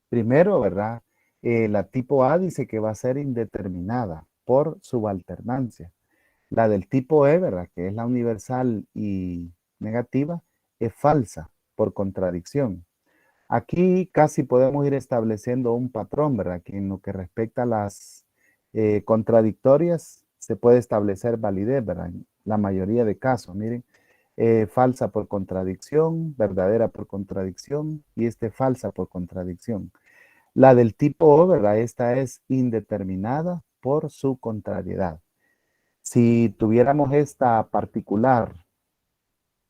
Primero, ¿verdad? La tipo A dice que va a ser indeterminada por subalternancia. La del tipo E, ¿verdad? Que es la universal y negativa, es falsa por contradicción. Aquí casi podemos ir estableciendo un patrón, ¿verdad? Que en lo que respecta a las contradictorias se puede establecer validez, ¿verdad? En la mayoría de casos, miren, falsa por contradicción, verdadera por contradicción y falsa por contradicción. La del tipo O, ¿verdad? Esta es indeterminada por su contrariedad. Si tuviéramos esta particular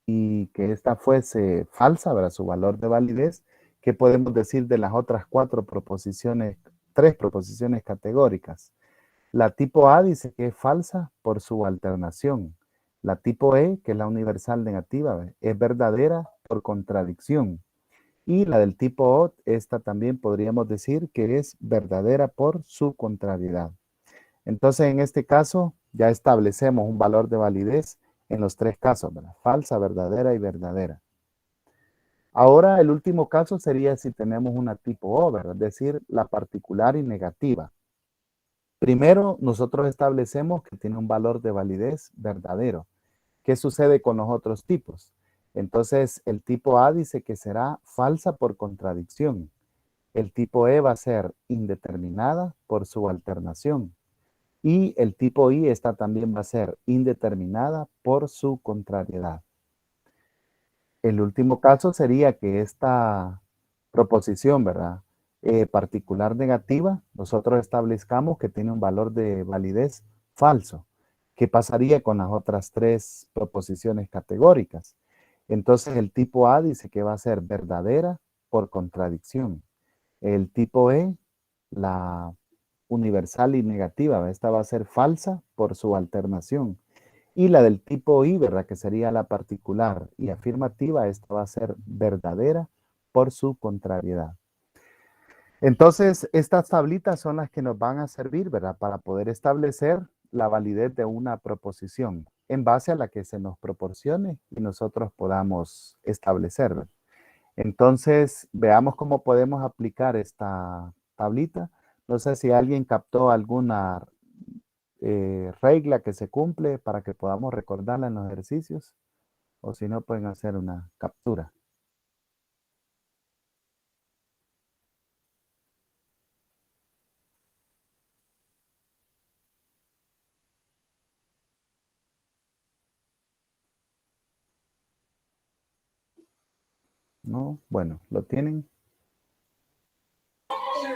y que esta fuese falsa, ¿verdad? Su valor de validez, ¿qué podemos decir de las otras tres proposiciones categóricas? La tipo A dice que es falsa por su alternación. La tipo E, que es la universal negativa, ¿ve? Es verdadera por contradicción. Y la del tipo O, esta también podríamos decir que es verdadera por su contrariedad. Entonces, en este caso, ya establecemos un valor de validez en los tres casos, ¿verdad? Falsa, verdadera y verdadera. Ahora, el último caso sería si tenemos una tipo O, ¿verdad? Es decir, la particular y negativa. Primero, nosotros establecemos que tiene un valor de validez verdadero. ¿Qué sucede con los otros tipos? Entonces, el tipo A dice que será falsa por contradicción. El tipo E va a ser indeterminada por su alternación. Y el tipo I, esta también va a ser indeterminada por su contrariedad. El último caso sería que esta proposición, ¿verdad? Particular negativa, nosotros establezcamos que tiene un valor de validez falso. ¿Qué pasaría con las otras tres proposiciones categóricas? Entonces el tipo A dice que va a ser verdadera por contradicción. El tipo E, la universal y negativa, esta va a ser falsa por su alternación. Y la del tipo I, ¿verdad? Que sería la particular y afirmativa, esta va a ser verdadera por su contrariedad. Entonces, estas tablitas son las que nos van a servir, ¿verdad? Para poder establecer la validez de una proposición en base a la que se nos proporcione y nosotros podamos establecer, ¿verdad? Entonces, veamos cómo podemos aplicar esta tablita. No sé si alguien captó alguna regla que se cumple para que podamos recordarla en los ejercicios, o si no, pueden hacer una captura. ¿No? Bueno, ¿lo tienen?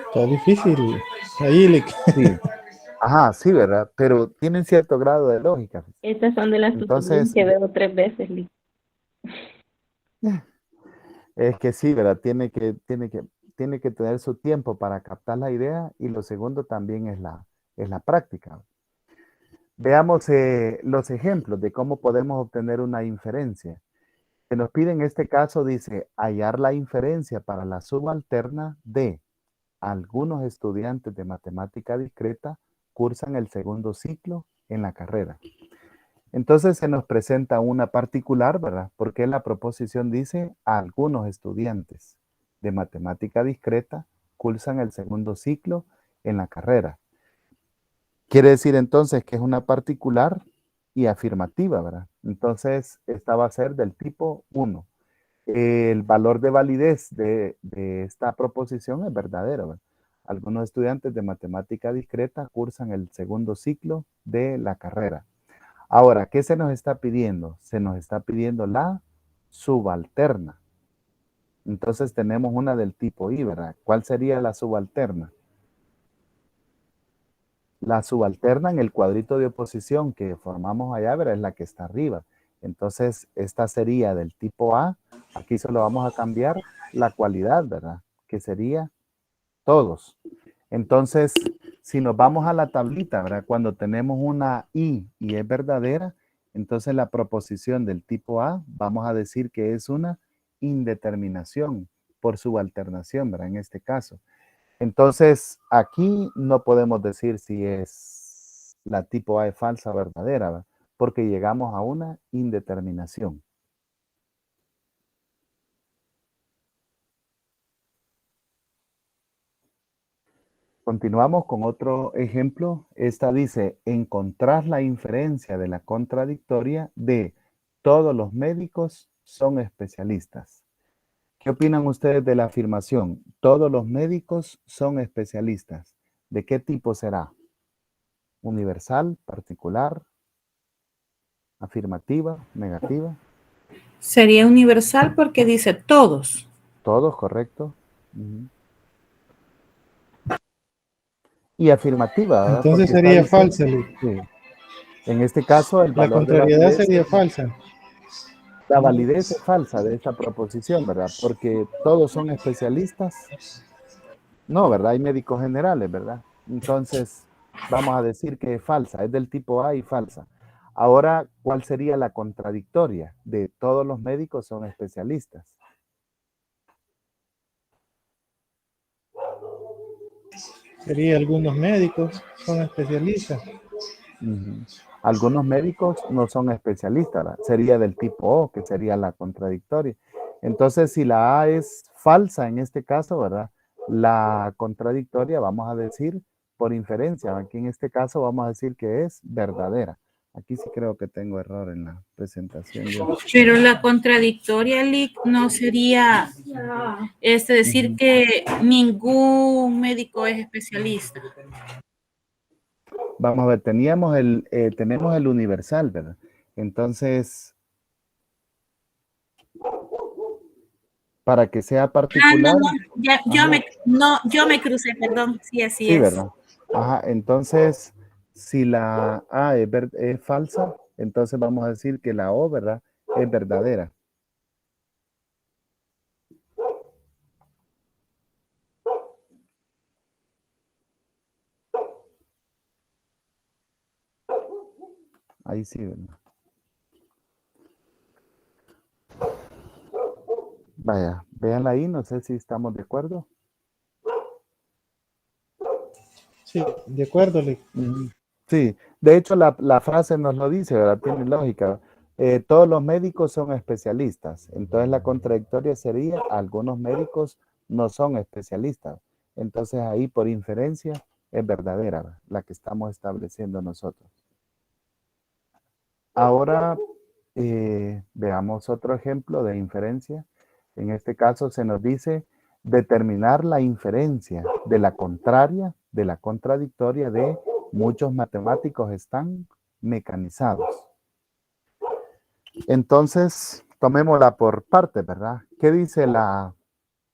Está difícil. Ahí le... Sí. Ajá, sí, ¿verdad? Pero tienen cierto grado de lógica. Estas son de las Entonces, que veo 3 veces, Lee. es que sí, ¿verdad? Tiene que tener su tiempo para captar la idea y lo segundo también es la práctica. Veamos los ejemplos de cómo podemos obtener una inferencia. Se nos pide en este caso, dice, hallar la inferencia para la subalterna de algunos estudiantes de matemática discreta cursan el segundo ciclo en la carrera. Entonces se nos presenta una particular, ¿verdad? Porque la proposición dice algunos estudiantes de matemática discreta cursan el segundo ciclo en la carrera. Quiere decir entonces que es una particular y afirmativa, ¿verdad? Entonces esta va a ser del tipo 1. El valor de validez de esta proposición es verdadero, ¿verdad? Algunos estudiantes de matemática discreta cursan el segundo ciclo de la carrera. Ahora, ¿qué se nos está pidiendo? Se nos está pidiendo la subalterna. Entonces tenemos una del tipo I, ¿verdad? ¿Cuál sería la subalterna? La subalterna en el cuadrito de oposición que formamos allá, ¿verdad? Es la que está arriba. Entonces, esta sería del tipo A. Aquí solo vamos a cambiar la cualidad, ¿verdad? Que sería todos. Entonces, si nos vamos a la tablita, ¿verdad? Cuando tenemos una I y es verdadera, entonces la proposición del tipo A, vamos a decir que es una indeterminación por subalternación, ¿verdad? En este caso. Entonces, aquí no podemos decir si es la tipo A es falsa o verdadera, ¿verdad? Porque llegamos a una indeterminación. Continuamos con otro ejemplo. Esta dice, encontrar la inferencia de la contradictoria de todos los médicos son especialistas. ¿Qué opinan ustedes de la afirmación? Todos los médicos son especialistas. ¿De qué tipo será? ¿Universal, particular, afirmativa, negativa? Sería universal porque dice todos. Todos, correcto. Y afirmativa, ¿verdad? Entonces Porque está sería diciendo, falsa, Lee. sí. En este caso, el La valor de contrariedad validez, sería falsa. la validez es falsa de esta proposición, ¿verdad? Porque todos son especialistas. No, ¿verdad? Hay médicos generales, ¿verdad? Entonces, vamos a decir que es falsa, es del tipo A y falsa. Ahora, ¿cuál sería la contradictoria? De todos los médicos son especialistas. Sería algunos médicos son especialistas. Algunos médicos no son especialistas, ¿verdad? Sería del tipo O, que sería la contradictoria. Entonces, si la A es falsa en este caso, ¿verdad? La contradictoria vamos a decir por inferencia. Aquí en este caso vamos a decir que es verdadera. Aquí sí creo que tengo error en la presentación. Pero la contradictoria, Lick, no sería decir que ningún médico es especialista. Vamos a ver, tenemos el universal, ¿verdad? Entonces, para que sea particular. Yo me crucé, perdón. Sí, así Sí, es. ¿verdad? Ajá, entonces, si la A es falsa, entonces vamos a decir que la O, ¿verdad? Es verdadera. Ahí sí, ¿verdad? Vaya, véanla ahí, no sé si estamos de acuerdo. Sí, de acuerdo, Lee. Sí, de hecho la frase nos lo dice, ¿verdad? Tiene lógica. Todos los médicos son especialistas. Entonces la contradictoria sería, algunos médicos no son especialistas. Entonces ahí por inferencia es verdadera, ¿verdad? La que estamos estableciendo nosotros. Ahora veamos otro ejemplo de inferencia. En este caso se nos dice determinar la inferencia de la contraria, de la contradictoria de muchos matemáticos están mecanizados. Entonces, tomémosla por parte, ¿verdad? ¿qué dice la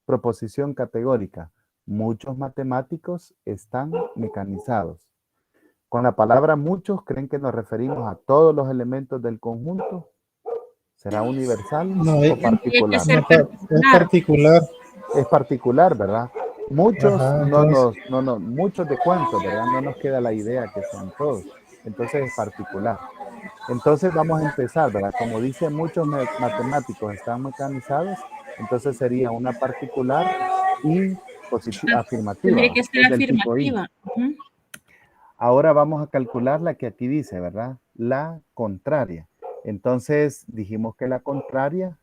proposición categórica? Muchos matemáticos están mecanizados. Con la palabra muchos, ¿creen que nos referimos a todos los elementos del conjunto? ¿Será universal No, o Tendría que particular? ser es particular. Es particular, ¿verdad? Muchos, Ajá, entonces, muchos de cuántos, ¿verdad? No nos queda la idea que sean todos. Entonces es particular. Entonces vamos a empezar, ¿verdad? Como dice, muchos matemáticos están mecanizados, entonces sería una particular y afirmativa, tendría ¿va? que ser Es del tipo I. afirmativa. Ujú. Ahora vamos a calcular la que aquí dice, ¿verdad? La contraria. Entonces dijimos que la contraria,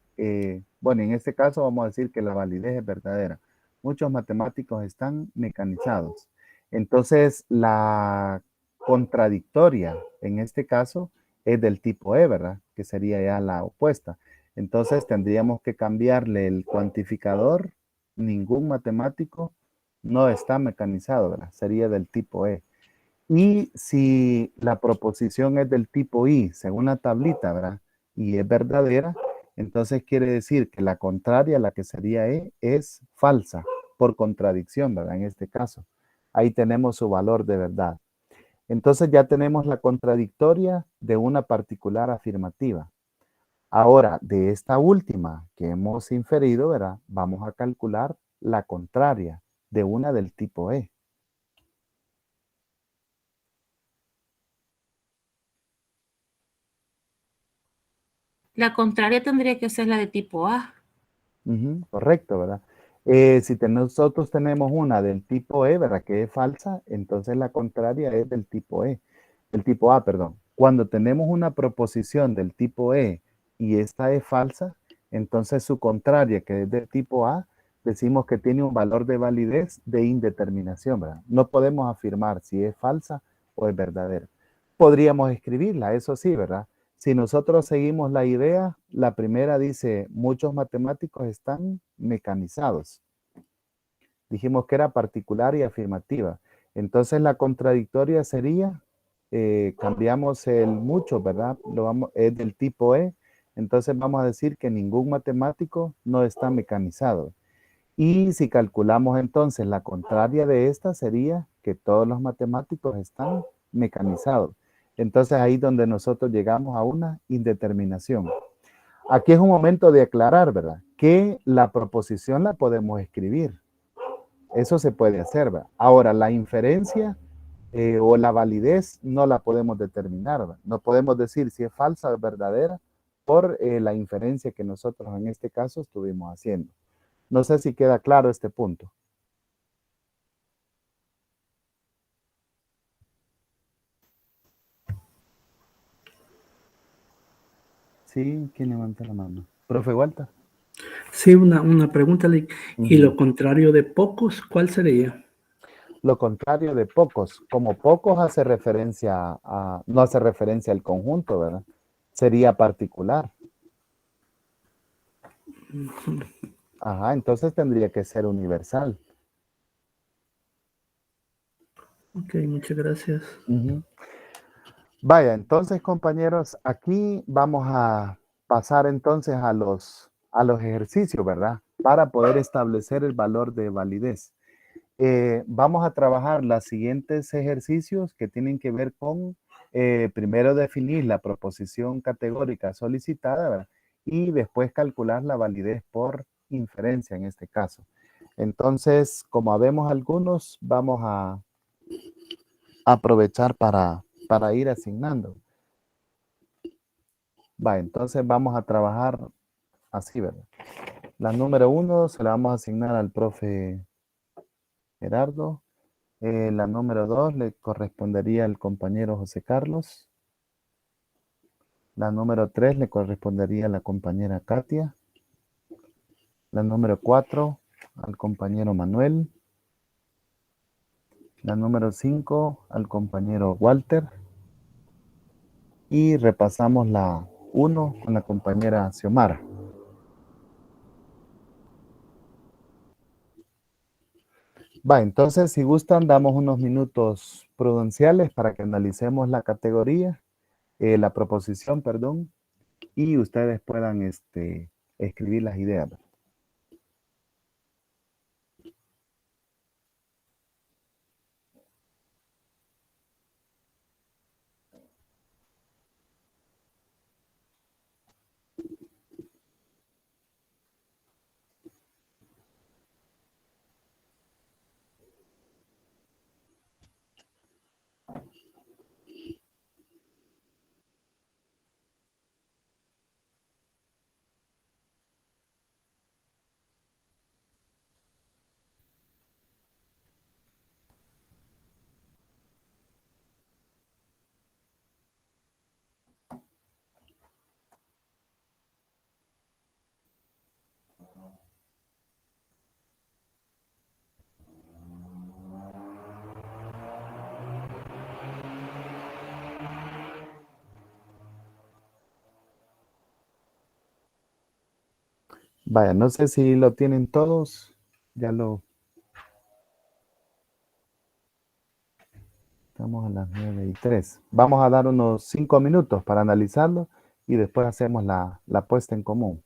bueno, en este caso vamos a decir que la validez es verdadera. Muchos matemáticos están mecanizados. Entonces la contradictoria, en este caso, es del tipo E, ¿verdad? Que sería ya la opuesta. Entonces tendríamos que cambiarle el cuantificador. Ningún matemático no está mecanizado, ¿verdad? Sería del tipo E. Y si la proposición es del tipo I, según la tablita, ¿verdad? Y es verdadera, entonces quiere decir que la contraria, la que sería E, es falsa, por contradicción, ¿verdad? En este caso. Ahí tenemos su valor de verdad. Entonces ya tenemos la contradictoria de una particular afirmativa. Ahora, de esta última que hemos inferido, ¿verdad? Vamos a calcular la contraria de una del tipo E. La contraria tendría que ser la de tipo A. Correcto, ¿verdad? Si nosotros tenemos una del tipo E, ¿verdad? Que es falsa, entonces la contraria es del tipo E, del tipo A, perdón. Cuando tenemos una proposición del tipo E y esta es falsa, entonces su contraria, que es del tipo A, decimos que tiene un valor de validez de indeterminación, ¿verdad? No podemos afirmar si es falsa o es verdadera. Podríamos escribirla, eso sí, ¿verdad? Si nosotros seguimos la idea, la primera dice, muchos matemáticos están mecanizados. Dijimos que era particular y afirmativa. Entonces la contradictoria sería, cambiamos el mucho, ¿verdad? Es del tipo E. Entonces vamos a decir que ningún matemático no está mecanizado. Y si calculamos entonces la contraria de esta sería que todos los matemáticos están mecanizados. Entonces ahí es donde nosotros llegamos a una indeterminación. Aquí es un momento de aclarar, ¿verdad? Que la proposición la podemos escribir. Eso se puede hacer, ¿verdad? Ahora, la inferencia o la validez no la podemos determinar, ¿verdad? No podemos decir si es falsa o verdadera por la inferencia que nosotros en este caso estuvimos haciendo. No sé si queda claro este punto. Sí, ¿quién levanta la mano? Profe Walter. Sí, una pregunta. ¿Y lo contrario de pocos, cuál sería? Lo contrario de pocos. Como pocos hace referencia no hace referencia al conjunto, ¿verdad? Sería particular. Ajá, entonces tendría que ser universal. Ok, muchas gracias. Vaya, entonces compañeros, aquí vamos a pasar entonces a los ejercicios, ¿verdad? Para poder establecer el valor de validez. Vamos a trabajar los siguientes ejercicios que tienen que ver con, primero definir la proposición categórica solicitada, ¿verdad? Y después calcular la validez por inferencia en este caso. Entonces, como habemos algunos, vamos a aprovechar para ir asignando. Va, entonces vamos a trabajar así, ¿verdad? La número 1 se la vamos a asignar al profe Gerardo. La número 2 le correspondería al compañero José Carlos. La número 3 le correspondería a la compañera Katia. La número 4 al compañero Manuel. La número 5 al compañero Walter. Y repasamos la 1 con la compañera Xiomara. Va, entonces si gustan damos unos minutos prudenciales para que analicemos la categoría, la proposición, perdón, y ustedes puedan escribir las ideas. Vaya, no sé si lo tienen todos. Ya lo... Estamos a las 9:03. Vamos a dar unos 5 minutos para analizarlo y después hacemos la puesta en común.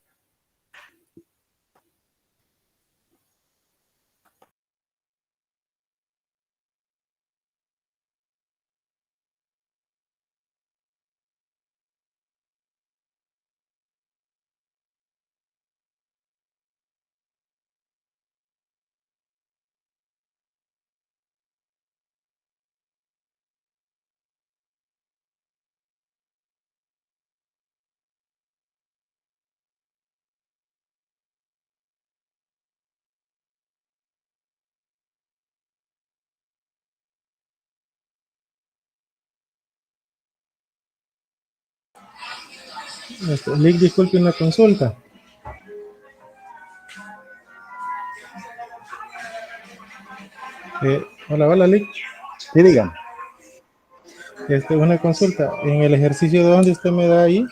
Lick, disculpen la consulta. Hola, Lick. Sí, digan. Una consulta. En el ejercicio de donde usted me da ahí,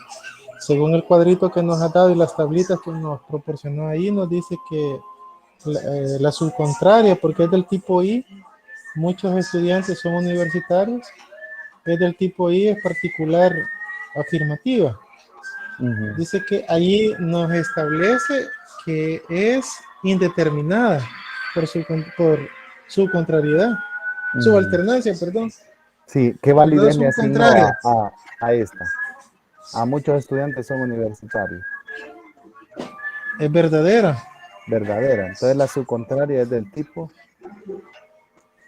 según el cuadrito que nos ha dado y las tablitas que nos proporcionó ahí, nos dice que la subcontraria, porque es del tipo I, muchos estudiantes son universitarios, es del tipo I, es particular afirmativa. Dice que ahí nos establece que es indeterminada por su contrariedad, su alternancia, perdón. Sí, ¿qué validez le asignó Subcontraria. a esta? A muchos estudiantes son universitarios. Es verdadera. Verdadera. Entonces la subcontraria es del tipo...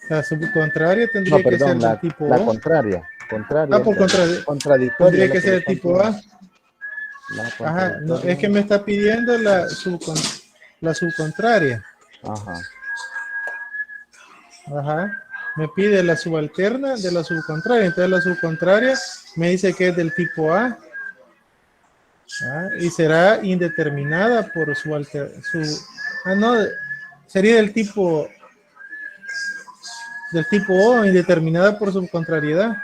La subcontraria No, tendría que ser perdón, del tipo la O. contraria. Contraria. Por contrario. Contradictoria. Tendría que ser del tipo A. Ajá, no, es que me está pidiendo la subcontraria. Ajá. Ajá. Me pide la subalterna de la subcontraria. Entonces la subcontraria me dice que es del tipo A. Y será indeterminada por sería del tipo O, indeterminada por su contrariedad.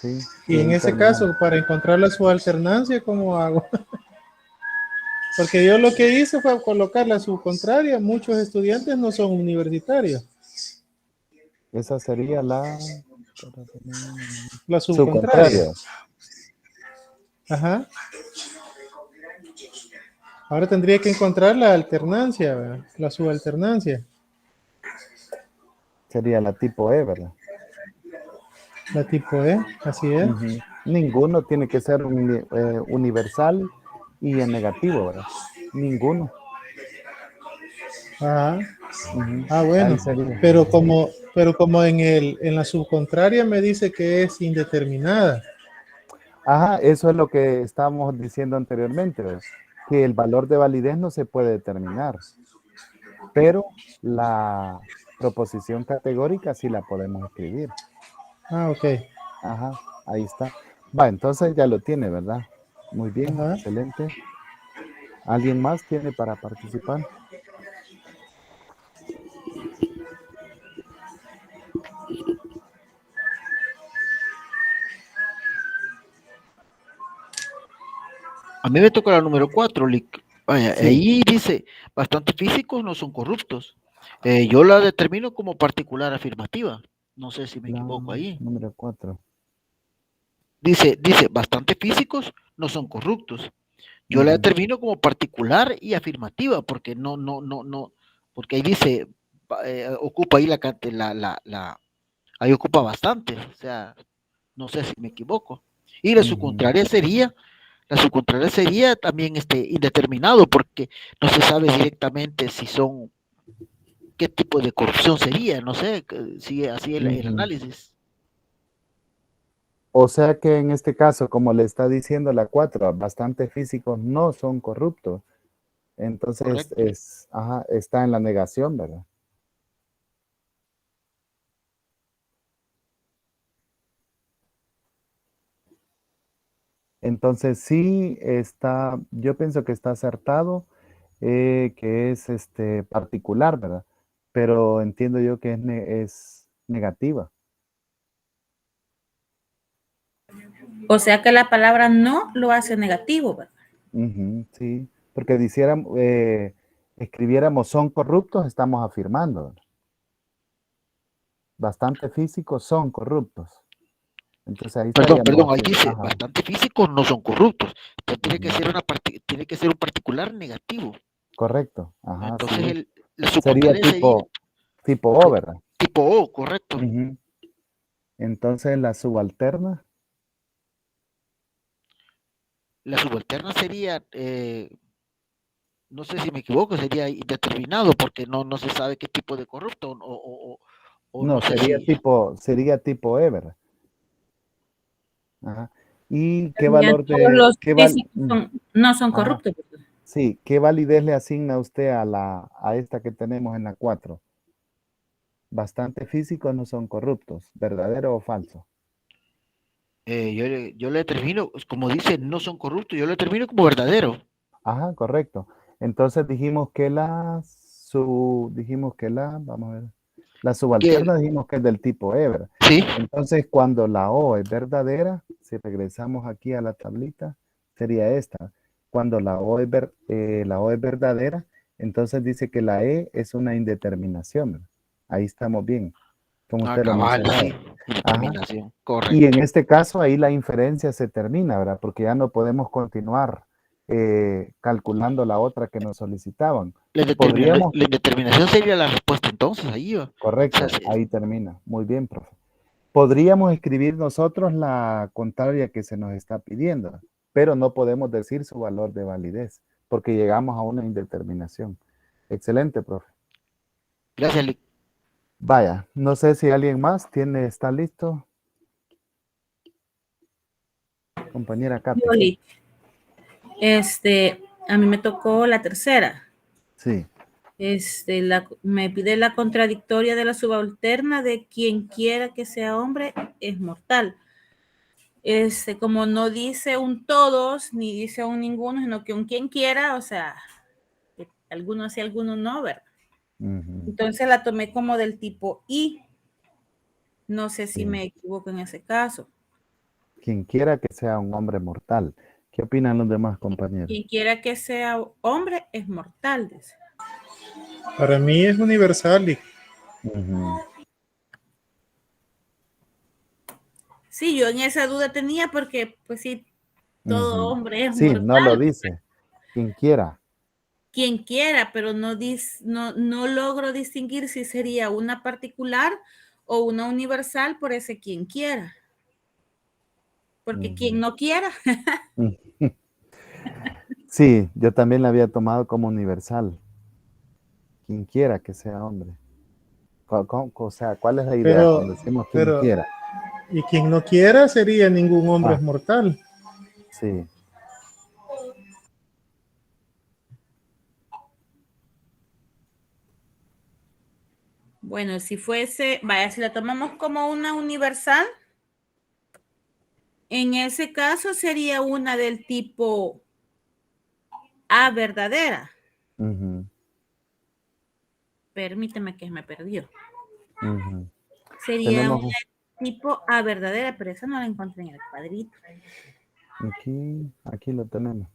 Sí, Y en ese caso, para encontrar la subalternancia, ¿cómo hago? Porque yo lo que hice fue colocar la subcontraria. Muchos estudiantes no son universitarios. esa sería la La subcontraria. subcontraria. Ajá. Ahora tendría que encontrar la alternancia, ¿verdad? La subalternancia. Sería la tipo E, ¿verdad? La tipo E, así es. Ninguno tiene que ser universal y en negativo, ¿verdad? Ninguno. Ajá. Ahí Bueno, sería. pero como en la subcontraria me dice que es indeterminada. Ajá, eso es lo que estábamos diciendo anteriormente, ¿verdad? Que el valor de validez no se puede determinar, pero la proposición categórica sí la podemos escribir. Ok. Ajá, ahí está. Va, entonces ya lo tiene, ¿verdad? Muy bien, excelente. ¿Alguien más tiene para participar? A mí me toca la número 4, Lick. Vaya, Sí. ahí dice, bastante físicos no son corruptos. Yo la determino como particular afirmativa. No sé si me equivoco ahí. Número 4. Dice, bastante físicos no son corruptos. Yo la determino como particular y afirmativa, porque no, porque ahí dice, ocupa ahí ahí ocupa bastante, o sea, no sé si me equivoco. Y la subcontraria sería también indeterminado, porque no se sabe directamente si son, qué tipo de corrupción sería, no sé, si así el análisis. O sea que en este caso, como le está diciendo la 4, bastante físicos no son corruptos. Entonces está en la negación, ¿verdad? Entonces sí está, yo pienso que está acertado, que es particular, ¿verdad? Pero entiendo yo que es negativa. O sea que la palabra no lo hace negativo, ¿verdad? Ujú, sí, porque escribiéramos son corruptos, estamos afirmando. ¿Verdad? Bastante físicos son corruptos. Entonces ahí Perdón, estaríamos perdón, ahí afirmando. dice, Ajá. bastante físicos no son corruptos. Entonces Ujú, tiene que ser un particular negativo. correcto. Ajá, Entonces sí. la Sería subcontraria sería tipo O, ¿verdad? tipo O, correcto. Ujú. Entonces la subalterna, La subalterna sería, no sé si me equivoco, sería indeterminado porque no se sabe qué tipo de corrupto o no no, sé si sería tipo E, ¿verdad? Ajá. ¿Y qué Ya valor todos los físicos no son ajá, corruptos. sí, qué validez le asigna usted a esta que tenemos en la 4? Bastante físicos no son corruptos, ¿verdadero o falso? yo le determino, como dice, no son corruptos, yo le determino como verdadero. Ajá, correcto. Entonces vamos a ver, la Que, subalterna dijimos que es del tipo E, ¿verdad? sí, Entonces, cuando la O es verdadera, si regresamos aquí a la tablita, sería esta. Cuando la O es verdadera, entonces dice que la E es una indeterminación, ¿verdad? Ahí estamos bien, como usted lo cabal, sí, mencionaba. Ajá. determinación, Y en correcto. este caso ahí la inferencia se termina, ¿verdad? Porque ya no podemos continuar calculando la otra que nos solicitaban. Podríamos, La indeterminación sería la respuesta entonces, ahí va. O sea, correcto, ahí termina. Muy bien, profe. Podríamos escribir nosotros la contraria que se nos está pidiendo, pero no podemos decir su valor de validez, porque llegamos a una indeterminación. Excelente, profe. gracias, Vaya, no sé si alguien más está listo. Compañera Katy. Yoli, a mí me tocó la tercera. Sí. Me pide la contradictoria de la subalterna de quien quiera que sea hombre es mortal. Como no dice un todos, ni dice un ninguno, sino que un quien quiera, o sea, que algunos sí, algunos no, ¿verdad? Ujú, Entonces la tomé como del tipo I. No sé si sí. me equivoco en ese caso. Quien quiera que sea un hombre mortal. ¿Qué opinan los demás compañeros? Quien quiera que sea hombre es mortal, dice. Para mí es universal y Ujú, Sí, yo en esa duda tenía porque, pues sí, todo ujú. hombre es Sí, no lo mortal. dice. Quien quiera. Quien quiera, pero no logro distinguir si sería una particular o una universal por ese quien quiera. Porque quien Ujú. no quiera, Sí, yo también la había tomado como universal. Quien quiera que sea hombre. O sea, ¿cuál es la idea pero, cuando decimos quien pero, quiera? y quien no quiera sería ningún hombre es Ah, mortal. sí. bueno, si fuese, vaya, si la tomamos como una universal, en ese caso sería una del tipo A verdadera. Ujú, Permíteme que me perdió. ujú. Sería una Tenemos tipo A verdadera, pero esa no la encontré en el cuadrito. aquí lo tenemos.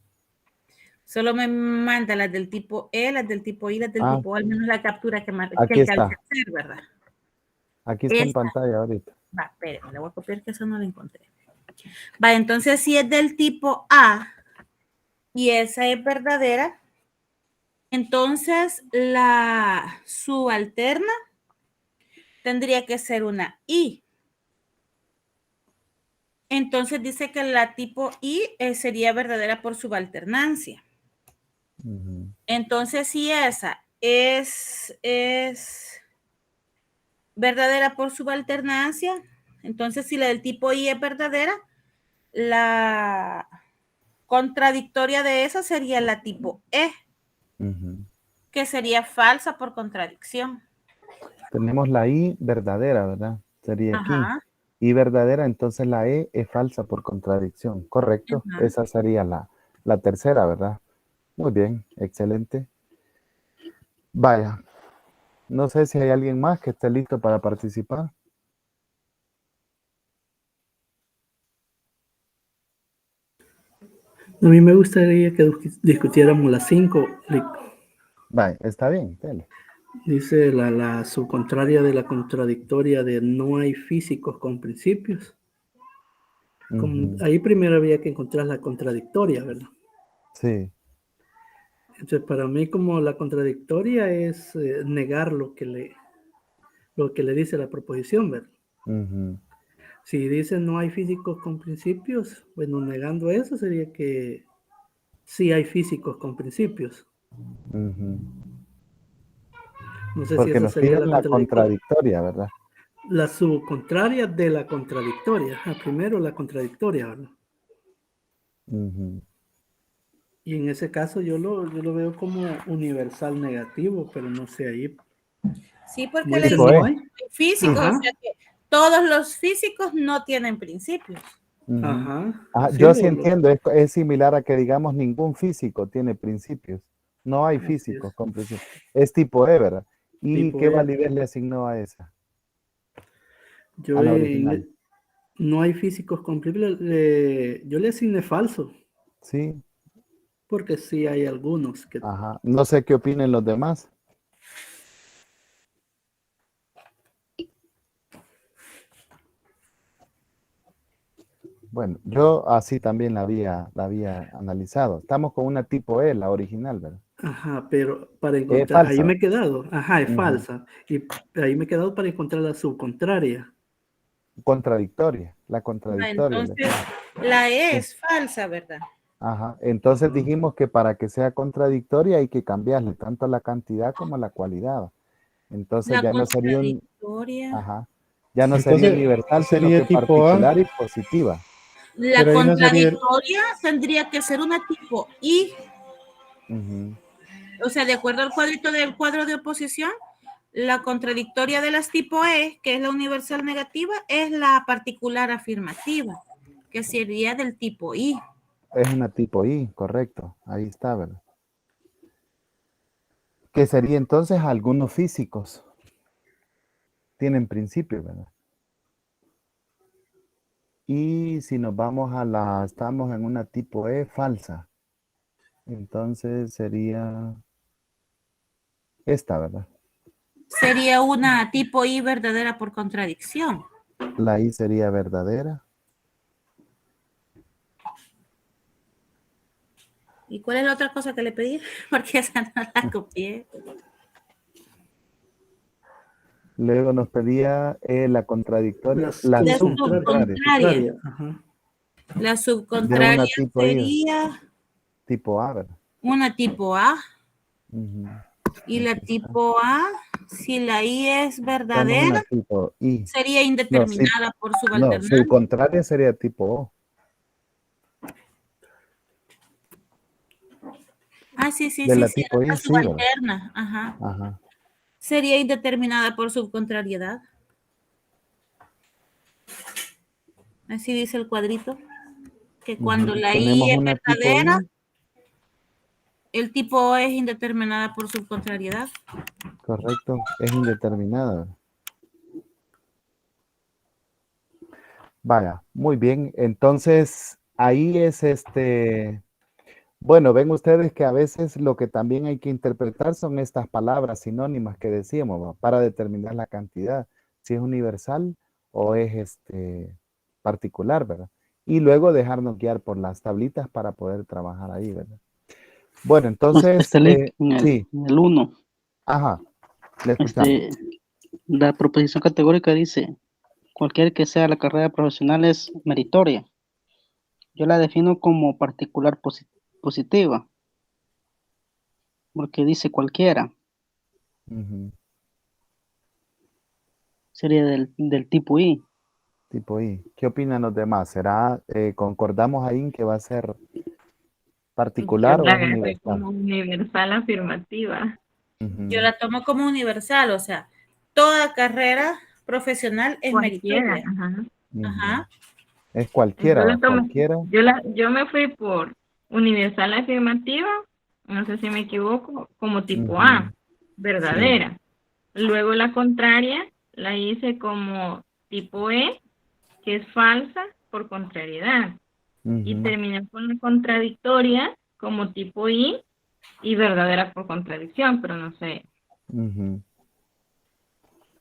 Solo me manda las del tipo E, las del tipo I, las del Ah, tipo O, al menos la captura que aquí alcancé está. a hacer, ¿verdad? Aquí está en Esta, pantalla ahorita. va, espérenme, la voy a copiar que esa no la encontré. Va, entonces si es del tipo A y esa es verdadera, entonces la subalterna tendría que ser una I. Entonces dice que la tipo I sería verdadera por subalternancia. Ujú, Entonces, si esa es verdadera por subalternancia, entonces si la del tipo I es verdadera, la contradictoria de esa sería la tipo E, ujú. que sería falsa por contradicción. Tenemos la I verdadera, ¿verdad? Sería aquí. Ajá, Y verdadera, entonces la E es falsa por contradicción. Correcto. ajá. Esa sería la tercera, ¿verdad? Muy bien, excelente. Vaya, no sé si hay alguien más que esté listo para participar. A mí me gustaría que discutiéramos las 5. Vale, está bien, dele. Dice la subcontraria de la contradictoria de no hay físicos con principios. Ahí primero había que encontrar la contradictoria, ¿verdad? Sí. Entonces, para mí, como la contradictoria es negar lo que le dice la proposición, ¿verdad? Si dice no hay físicos con principios, bueno, negando eso sería que sí hay físicos con principios. No sé si Porque esa nos sería piden la la contradictoria. contradictoria, ¿verdad? La subcontraria de la contradictoria. Primero la contradictoria, ¿verdad? Y en ese caso yo lo veo como universal negativo, pero no sé ahí. Sí, porque Como le dice, Tipo dice E. no hay. físicos, Ajá. o sea que todos los físicos no tienen principios. Ajá. Sí, Yo sí entiendo, es similar a que digamos ningún físico tiene principios. No hay así físicos es. con principios. Es tipo E, ¿verdad? ¿Y Tipo qué E. validez le asignó a esa? Yo A la original. no hay físicos con principios. Yo le asigné falso, Sí, porque sí hay algunos que... ajá. No sé qué opinen los demás. Bueno, yo así también la había analizado. Estamos con una tipo E, la original, ¿verdad? Ajá, pero para encontrar, ahí Falsa. me he quedado. Ajá, es Ujú. falsa. Y ahí me he quedado para encontrar la subcontraria. Contradictoria, la Ah, contradictoria. entonces, la E Sí. es falsa, ¿verdad? Ajá. Entonces Ajá. dijimos que para que sea contradictoria hay que cambiarle tanto la cantidad como la cualidad. Entonces La ya no sería contradictoria. ajá, ya no sería Entonces universal, sino sería que tipo A, particular y positiva. La pero ahí no sería contradictoria tendría que ser una tipo I, Ujú. o sea, de acuerdo al cuadrito del cuadro de oposición, la contradictoria de las tipo E, que es la universal negativa, es la particular afirmativa, que sería del tipo I. Es una tipo I, correcto. Ahí está, ¿verdad? Que sería entonces algunos físicos tienen principios, ¿verdad? Y si nos vamos estamos en una tipo E falsa, entonces sería esta, ¿verdad? Sería una tipo I verdadera por contradicción. La I sería verdadera. ¿Y cuál es la otra cosa que le pedí? Porque esa no la copié. Luego nos pedía la contradictoria, la La subcontraria, subcontraria. Ajá. La de subcontraria una tipo I, sería tipo A, ¿verdad? una tipo A. Ujú. Y la Aquí está. tipo A, si la I es Tenemos una verdadera, tipo I. sería No, sí, indeterminada por no, subalternancia. subcontraria sería tipo O. Ah, sí, sí, De sí, la sí, tipo I, la sí, ¿verdad? subalterna. Ajá. Ajá. Sería indeterminada por subcontrariedad. Así dice el cuadrito. Que cuando Ujú. la I Tenemos es una tipo verdadera, I, el tipo O es indeterminada por subcontrariedad. correcto, es indeterminada, ¿verdad? Vaya, muy bien. Entonces, ahí es bueno, ven ustedes que a veces lo que también hay que interpretar son estas palabras sinónimas que decíamos, ¿va? Para determinar la cantidad, si es universal o es particular, ¿verdad? Y luego dejarnos guiar por las tablitas para poder trabajar ahí, ¿verdad? Bueno, entonces, sí, En el 1, ajá, le escuchamos. la proposición categórica dice, cualquier que sea la carrera profesional es meritoria. Yo la defino como particular positiva, porque dice cualquiera, Ujú. sería del tipo I. Tipo I. ¿Qué opinan los demás? ¿Concordamos ahí en que va a ser Yo particular o la es agarré universal? como universal afirmativa. Yo Ujú. la tomo como universal, o sea, toda carrera profesional es Cualquiera, meritoria. ajá. Ujú. Ajá. Es Yo cualquiera, la ¿va? tomé, Cualquiera. yo me fui por universal afirmativa, no sé si me equivoco, como tipo Ujú. A, Sí. verdadera. Luego la contraria la hice como tipo E, que es falsa por contrariedad. y Ujú, termina con la contradictoria como tipo y verdadera por contradicción, pero no sé. ujú.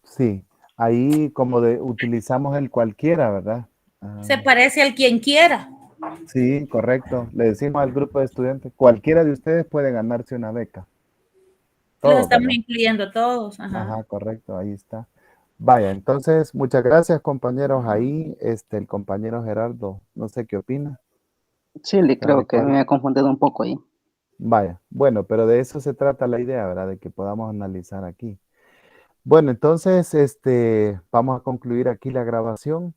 Sí, ahí como utilizamos el cualquiera, ¿verdad? Ah, Se parece al quien quiera. sí, correcto. Le decimos al grupo de estudiantes, cualquiera de ustedes puede ganarse una beca. Los Todos, estamos ¿verdad? incluyendo todos. Ajá. Ajá, correcto, ahí está. Vaya, entonces, muchas gracias, compañeros. Ahí, el compañero Gerardo, no sé qué opina. Sí, le ¿Se creo que recuerda? me he confundido un poco ahí. Vaya, bueno, pero de eso se trata la idea, ¿verdad? De que podamos analizar aquí. Bueno, entonces, vamos a concluir aquí la grabación.